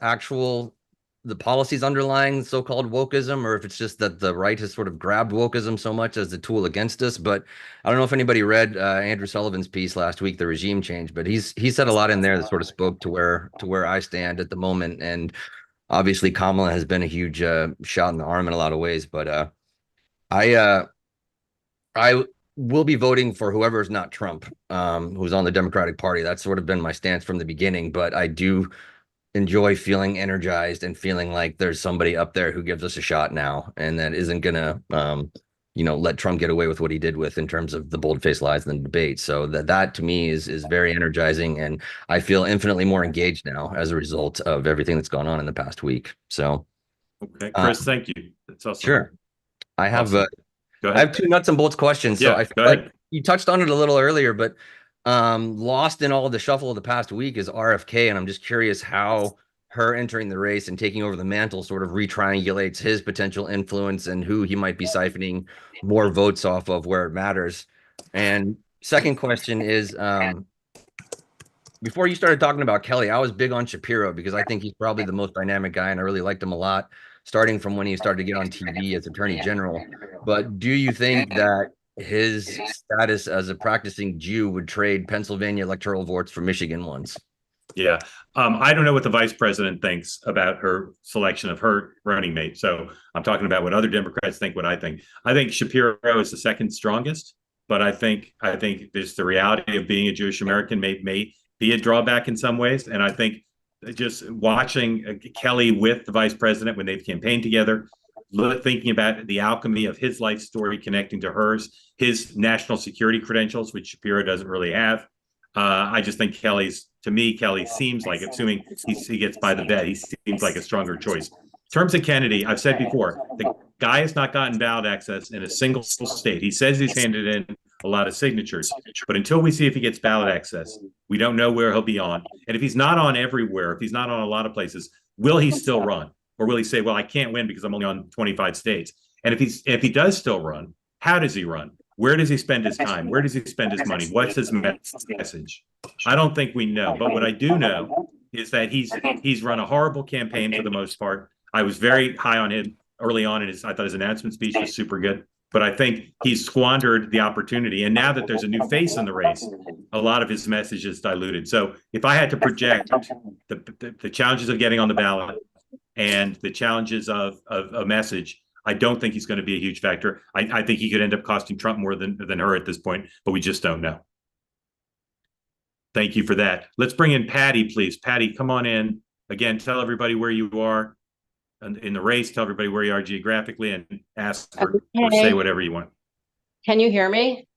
the policies underlying so-called wokeism, or if it's just that the right has sort of grabbed wokeism so much as a tool against us. But I don't know if anybody read Andrew Sullivan's piece last week, The Regime Change, but he said a lot in there that sort of spoke to where I stand at the moment. And obviously Kamala has been a huge shot in the arm in a lot of ways, but I will be voting for whoever's not Trump, who's on the Democratic Party. That's sort of been my stance from the beginning, but I do enjoy feeling energized and feeling like there's somebody up there who gives us a shot now, and that isn't gonna let Trump get away with what he did with in terms of the bold-faced lies in the debate. So that to me is very energizing, and I feel infinitely more engaged now as a result of everything that's gone on in the past week. So okay, Chris, thank you. That's awesome. Sure. I have awesome. Go ahead. I have two nuts and bolts questions. So Yeah, I feel go like ahead. you touched on it a little earlier, but lost in all of the shuffle of the past week is RFK, and I'm just curious how her entering the race and taking over the mantle sort of retriangulates his potential influence and who he might be siphoning more votes off of where it matters. And second question is, before you started talking about Kelly, I was big on Shapiro because I think he's probably the most dynamic guy, and I really liked him a lot, starting from when he started to get on TV as Attorney General. But do you think that his status as a practicing Jew would trade Pennsylvania electoral votes for Michigan ones? Yeah. I don't know what the vice president thinks about her selection of her running mate. So I'm talking about what other Democrats think, what I think. I think Shapiro is the second strongest, but I think there's the reality of being a Jewish American may be a drawback in some ways. And I think just watching Kelly with the vice president when they've campaigned together, thinking about the alchemy of his life story connecting to hers, his national security credentials, which Shapiro doesn't really have. I just think Kelly seems like, assuming he gets by the bet, he seems like a stronger choice. In terms of Kennedy, I've said before, the guy has not gotten ballot access in a single state. He says he's handed in a lot of signatures, but until we see if he gets ballot access, we don't know where he'll be on. And if he's not on everywhere, if he's not on a lot of places, will he still run? Or will he say, well, I can't win because I'm only on 25 states? And if he does still run, how does he run? Where does he spend his time? Where does he spend his money? What's his message? I don't think we know. But what I do know is that he's run a horrible campaign for the most part. I was very high on him early on I thought his announcement speech was super good. But I think he's squandered the opportunity. And now that there's a new face in the race, a lot of his message is diluted. So if I had to project the challenges of getting on the ballot and the challenges of a message, I don't think he's going to be a huge factor. I think he could end up costing Trump more than her at this point, but we just don't know. Thank you for that. Let's bring in Patty, please. Patty, come on in. Again, tell everybody where you are in the race. Tell everybody where you are geographically and ask or say whatever you want. Can you hear me?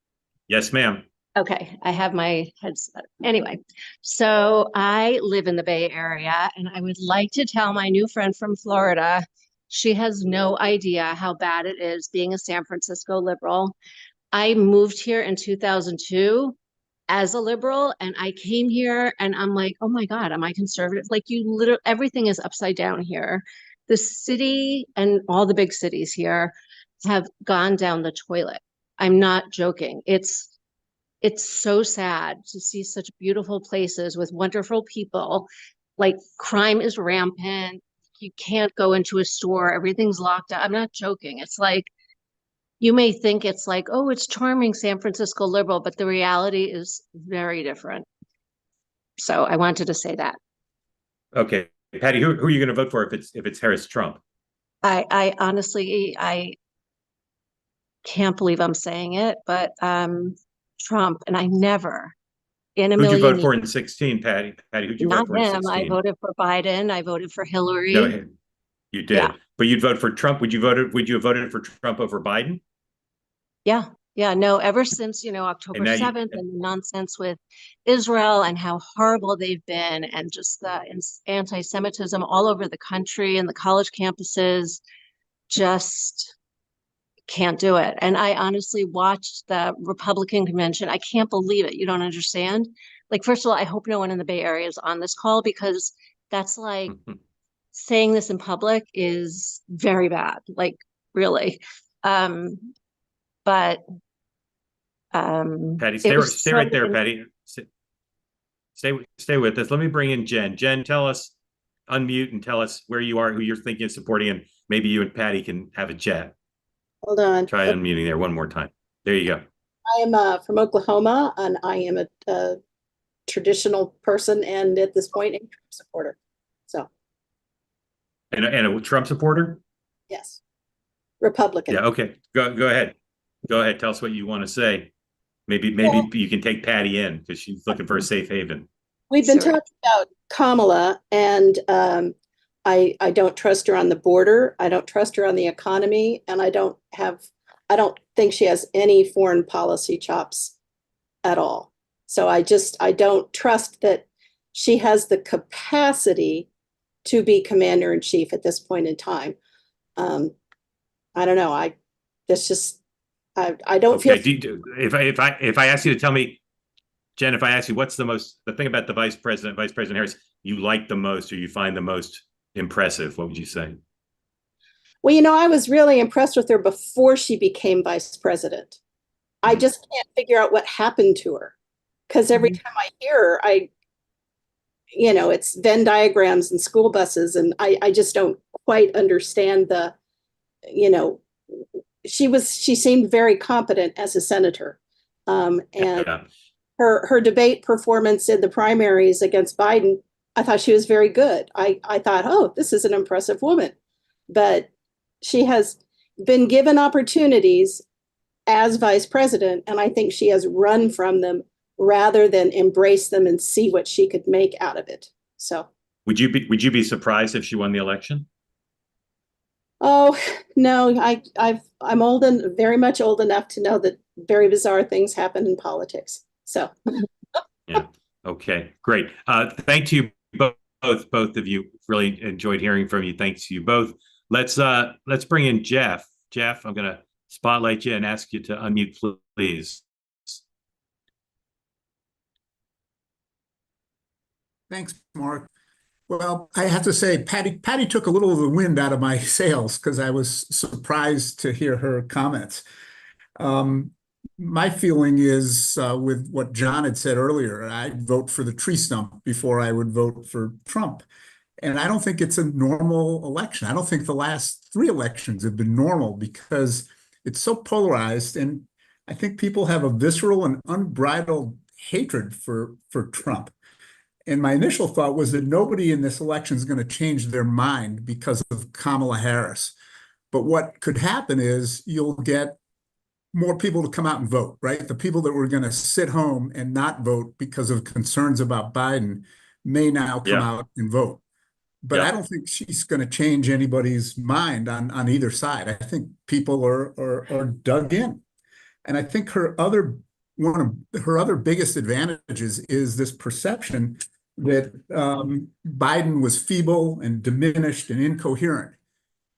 Yes, ma'am. Okay, I have my headset. Anyway, so I live in the Bay Area, and I would like to tell my new friend from Florida, she has no idea how bad it is being a San Francisco liberal. I moved here in 2002 as a liberal, and I came here and I'm like, oh my God, am I conservative? Like, you literally, everything is upside down here. The city and all the big cities here have gone down the toilet. I'm not joking. It's so sad to see such beautiful places with wonderful people. Like, crime is rampant. You can't go into a store. Everything's locked up. I'm not joking. It's like, you may think it's like, oh, it's charming San Francisco liberal, but the reality is very different. So I wanted to say that. Okay, Patty, who are you going to vote for if it's Harris Trump? I honestly, I can't believe I'm saying it, but Trump, and I never in a Who'd you million vote for years. in 16, Patty? Patty, who'd you vote Not for in him. I 16? voted for Biden. I voted for No, Hillary. you Yeah. did. But you'd vote for Trump. Would you have voted for Trump over Biden? Yeah. Yeah. No, ever since, October And now you 7th and the nonsense with Israel and how horrible they've been, and just the anti-Semitism all over the country and the college campuses, just can't do it. And I honestly watched the Republican convention. I can't believe it. You don't understand. Like, first of all, I hope no one in the Bay Area is on this call, because that's like saying this in public is very bad. Like, really. But Patty, it was stay so right there, Patty. Stay with us. Let me bring in Jen. Jen, unmute and tell us where you are, who you're thinking of supporting, and maybe you and Patty can have a chat. Hold on. Try unmuting there one more time. There you go. I am from Oklahoma, and I am a traditional person, and at this point, a Trump supporter. So, And a Trump supporter? yes, Republican. Yeah. Okay. Go ahead. Go ahead. Tell us what you want to say. Maybe you can take Patty in because she's looking for a safe haven. We've been talking about Kamala, and I don't trust her on the border. I don't trust her on the economy, and I don't think she has any foreign policy chops at all. So I don't trust that she has the capacity to be commander in chief at this point in time. I don't know. I don't feel. If I ask you to tell me, Jen, if I ask you what's the thing about the Vice President Harris, you like the most or you find the most impressive, what would you say? Well, I was really impressed with her before she became vice president. I just can't figure out what happened to her, because every time I hear her, it's Venn diagrams and school buses, and I just don't quite understand she seemed very competent as a senator. And Yeah. her debate performance in the primaries against Biden, I thought she was very good. I thought, oh, this is an impressive woman. But she has been given opportunities as vice president, and I think she has run from them rather than embrace them and see what she could make out of it. So would you be surprised if she won the election? Oh no, I'm old and very much old enough to know that very bizarre things happen in politics. So yeah. Okay, great. Thank you both of you. Really enjoyed hearing from you. Thanks to you both. Let's bring in Jeff. Jeff, I'm gonna spotlight you and ask you to unmute, please. Thanks, Mark. Well, I have to say, Patty took a little of the wind out of my sails because I was surprised to hear her comments. My feeling is with what John had said earlier, I'd vote for the tree stump before I would vote for Trump. And I don't think it's a normal election. I don't think the last 3 elections have been normal because it's so polarized. And I think people have a visceral and unbridled hatred for Trump. And my initial thought was that nobody in this election is going to change their mind because of Kamala Harris. But what could happen is you'll get more people to come out and vote, right? The people that were going to sit home and not vote because of concerns about Biden may now come out and vote. But I don't think she's going to change anybody's mind on either side. I think people are dug in. And I think one of her other biggest advantages is this perception that Biden was feeble and diminished and incoherent.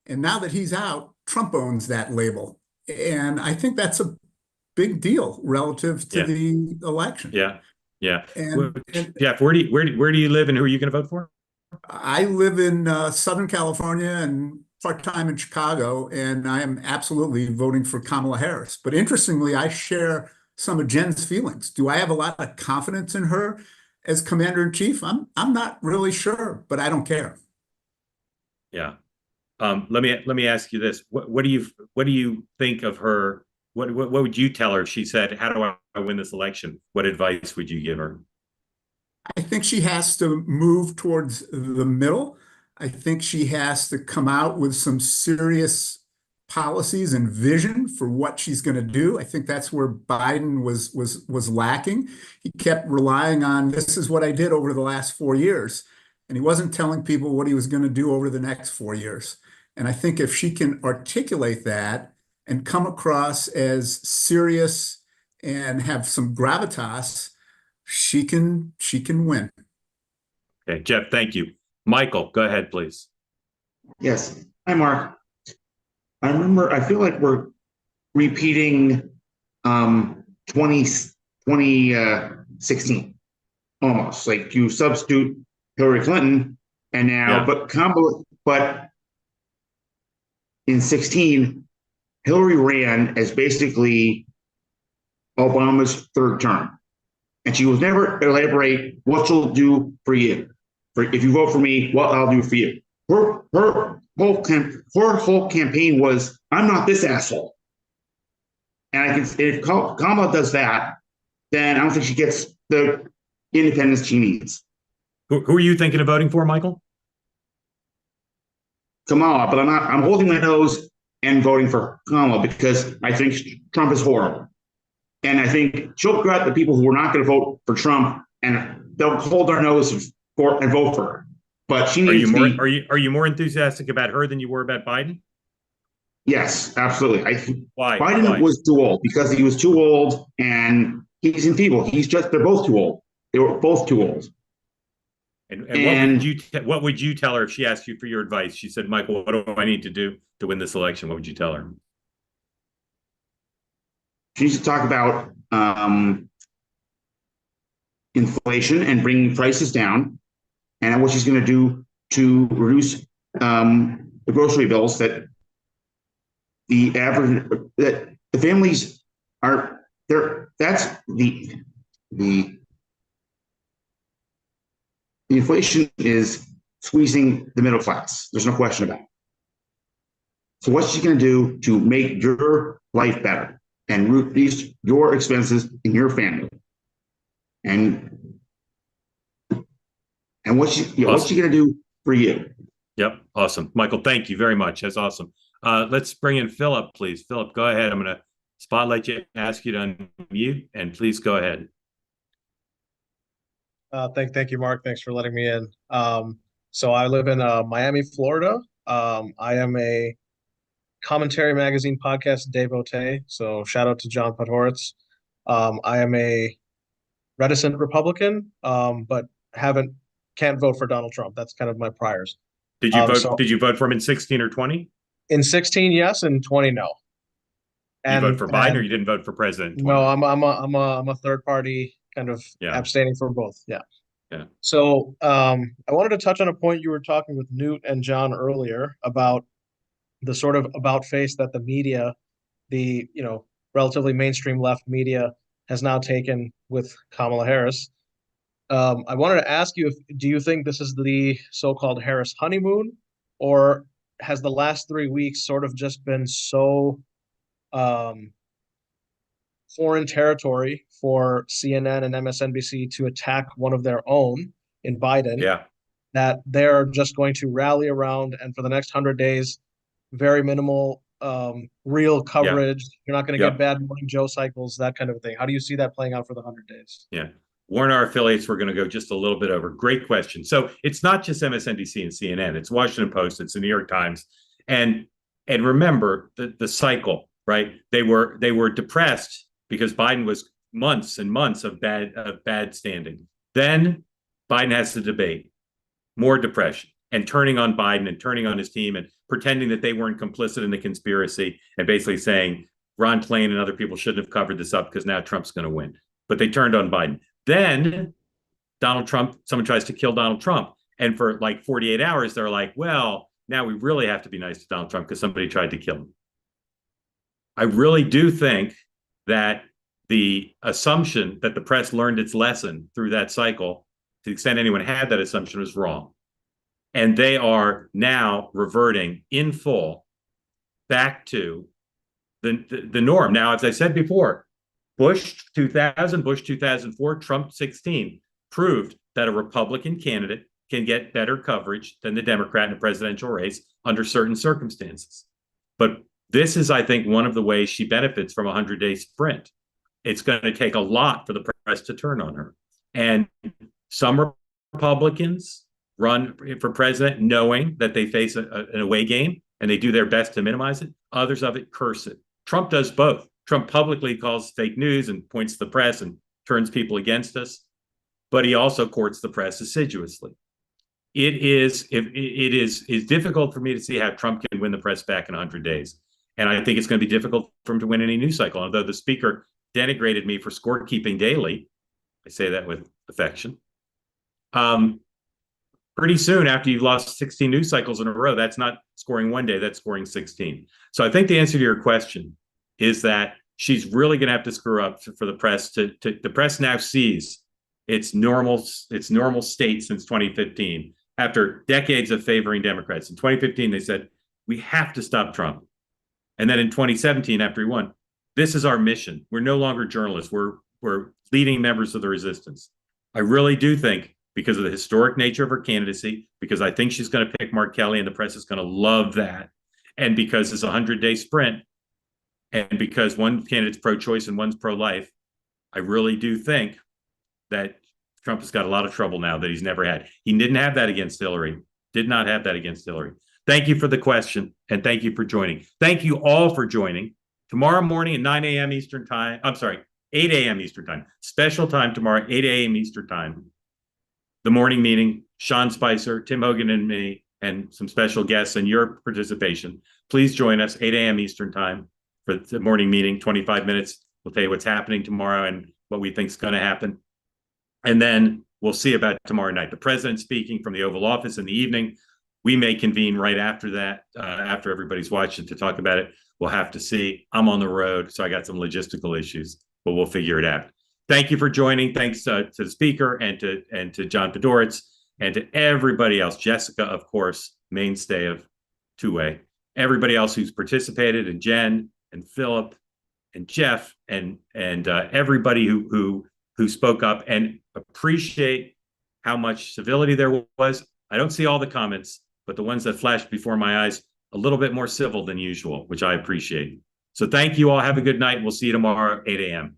And now that he's out, Trump owns that label. And I think that's a big deal relative to the election. Yeah. And Jeff, where do you live and who are you going to vote for? I live in Southern California and part-time in Chicago, and I am absolutely voting for Kamala Harris. But interestingly, I share some of Jen's feelings. Do I have a lot of confidence in her as commander-in-chief? I'm not really sure, but I don't care. Yeah. Let me ask you this. What do you think of her? What would you tell her if she said, "How do I win this election?" What advice would you give her? I think she has to move towards the middle. I think she has to come out with some serious policies and vision for what she's going to do. I think that's where Biden was lacking. He kept relying on, this is what I did over the last 4 years, and he wasn't telling people what he was going to do over the next 4 years. And I think if she can articulate that and come across as serious and have some gravitas, she can win. Okay, Jeff, thank you. Michael, go ahead, please. Yes. Hi, Mark. I feel like we're repeating 2016 almost. Like you substitute Hillary Clinton and now, Yeah. but in 16, Hillary ran as basically Obama's third term. And she was never elaborate what she'll do for you. If you vote for me, what I'll do for you. Her whole campaign was, I'm not this asshole. And if Kamala does that, then I don't think she gets the independence she needs. Who are you thinking of voting for, Michael? Kamala, but I'm holding my nose and voting for Kamala because I think Trump is horrible. And I think she'll gut the people who are not going to vote for Trump, and they'll hold their nose and vote for her. But she needs to be. Are you more enthusiastic about her than you were about Biden? Yes, absolutely. Why? Biden was too old because he was too old and he's enfeebled. They're both too old. They were both too old. And what would you tell her if she asked you for your advice? She said, Michael, what do I need to do to win this election? What would you tell her? She needs to talk about inflation and bringing prices down, and what she's going to do to reduce the grocery bills that the families are there. That's the inflation is squeezing the middle class. There's no question about it. So what's she going to do to make your life better and reduce your expenses in your family? And what's she going to do for you? Yep. Awesome. Michael, thank you very much. That's awesome. Let's bring in Philip, please. Philip, go ahead. I'm going to spotlight you, ask you to unmute, and please go ahead. Thank you, Mark. Thanks for letting me in. So I live in Miami, Florida. I am a commentary magazine podcast devotee. So shout out to John Podhoretz. I am a reticent Republican, but can't vote for Donald Trump. That's kind of my priors. Did you vote? Did you vote for him in 16 or 20? In 16, yes. In 20, no. You vote for Biden, or you didn't vote for president? No, I'm a third party, kind of abstaining from both. Yeah. Yeah. So I wanted to touch on a point you were talking with Newt and John earlier about the sort of about face that the media, the relatively mainstream left media, has now taken with Kamala Harris. I wanted to ask you, do you think this is the so-called Harris honeymoon, or has the last 3 weeks sort of just been so foreign territory for CNN and MSNBC to attack one of their own in Biden, that they're just going to rally around, and for the next 100 days, very minimal real coverage. You're not going to get bad Morning Joe cycles, that kind of thing. How do you see that playing out for the 100 days? Yeah. Warn our affiliates, we're going to go just a little bit over. Great question. So it's not just MSNBC and CNN. It's Washington Post. It's the New York Times. And remember the cycle, right? They were depressed because Biden was months and months of bad standing. Then Biden has the debate, more depression, and turning on Biden and turning on his team and pretending that they weren't complicit in the conspiracy and basically saying Ron Klain and other people shouldn't have covered this up because now Trump's going to win. But they turned on Biden. Then Donald Trump, someone tries to kill Donald Trump. And for like 48 hours, they're like, well, now we really have to be nice to Donald Trump because somebody tried to kill him. I really do think that the assumption that the press learned its lesson through that cycle, to the extent anyone had that assumption, was wrong. And they are now reverting in full back to the norm. Now, as I said before, Bush 2000, Bush 2004, Trump 16 proved that a Republican candidate can get better coverage than the Democrat in a presidential race under certain circumstances. But This is, I think, one of the ways she benefits from a 100-day sprint. It's going to take a lot for the press to turn on her. And some Republicans run for president knowing that they face an away game and they do their best to minimize it. Others of it curse it. Trump does both. Trump publicly calls fake news and points to the press and turns people against us, but he also courts the press assiduously. It is difficult for me to see how Trump can win the press back in 100 days. And I think it's going to be difficult for him to win any news cycle. Although the speaker denigrated me for scorekeeping daily, I say that with affection. Pretty soon after you've lost 16 news cycles in a row, that's not scoring one day, that's scoring 16. So I think the answer to your question is that she's really going to have to screw up for the press the press now sees its normal state since 2015, after decades of favoring Democrats. In 2015, they said, we have to stop Trump. And then in 2017, after he won, this is our mission. We're no longer journalists. We're leading members of the resistance. I really do think, because of the historic nature of her candidacy, because I think she's going to pick Mark Kelly and the press is going to love that, and because it's a 100-day sprint, and because one candidate's pro-choice and one's pro-life, I really do think that Trump has got a lot of trouble now that he's never had. He didn't have that against Hillary. Did not have that against Hillary. Thank you for the question, and thank you for joining. Thank you all for joining. Tomorrow morning at 9 a.m. Eastern time, 8 a.m. Eastern time, special time tomorrow, 8 a.m. Eastern time, the morning meeting, Sean Spicer, Tim Hogan, and me, and some special guests and your participation. Please join us, 8 a.m. Eastern time for the morning meeting, 25 minutes. We'll tell you what's happening tomorrow and what we think is going to happen. And then we'll see about tomorrow night. The president speaking from the Oval Office in the evening. We may convene right after that, after everybody's watching, to talk about it. We'll have to see. I'm on the road, so I got some logistical issues, but we'll figure it out. Thank you for joining. Thanks to the speaker and to John Podhoretz and to everybody else. Jessica, of course, mainstay of two-way. Everybody else who's participated, and Jen and Philip and Jeff and everybody who spoke up, and appreciate how much civility there was. I don't see all the comments, but the ones that flashed before my eyes, a little bit more civil than usual, which I appreciate. So thank you all. Have a good night. We'll see you tomorrow, 8 a.m.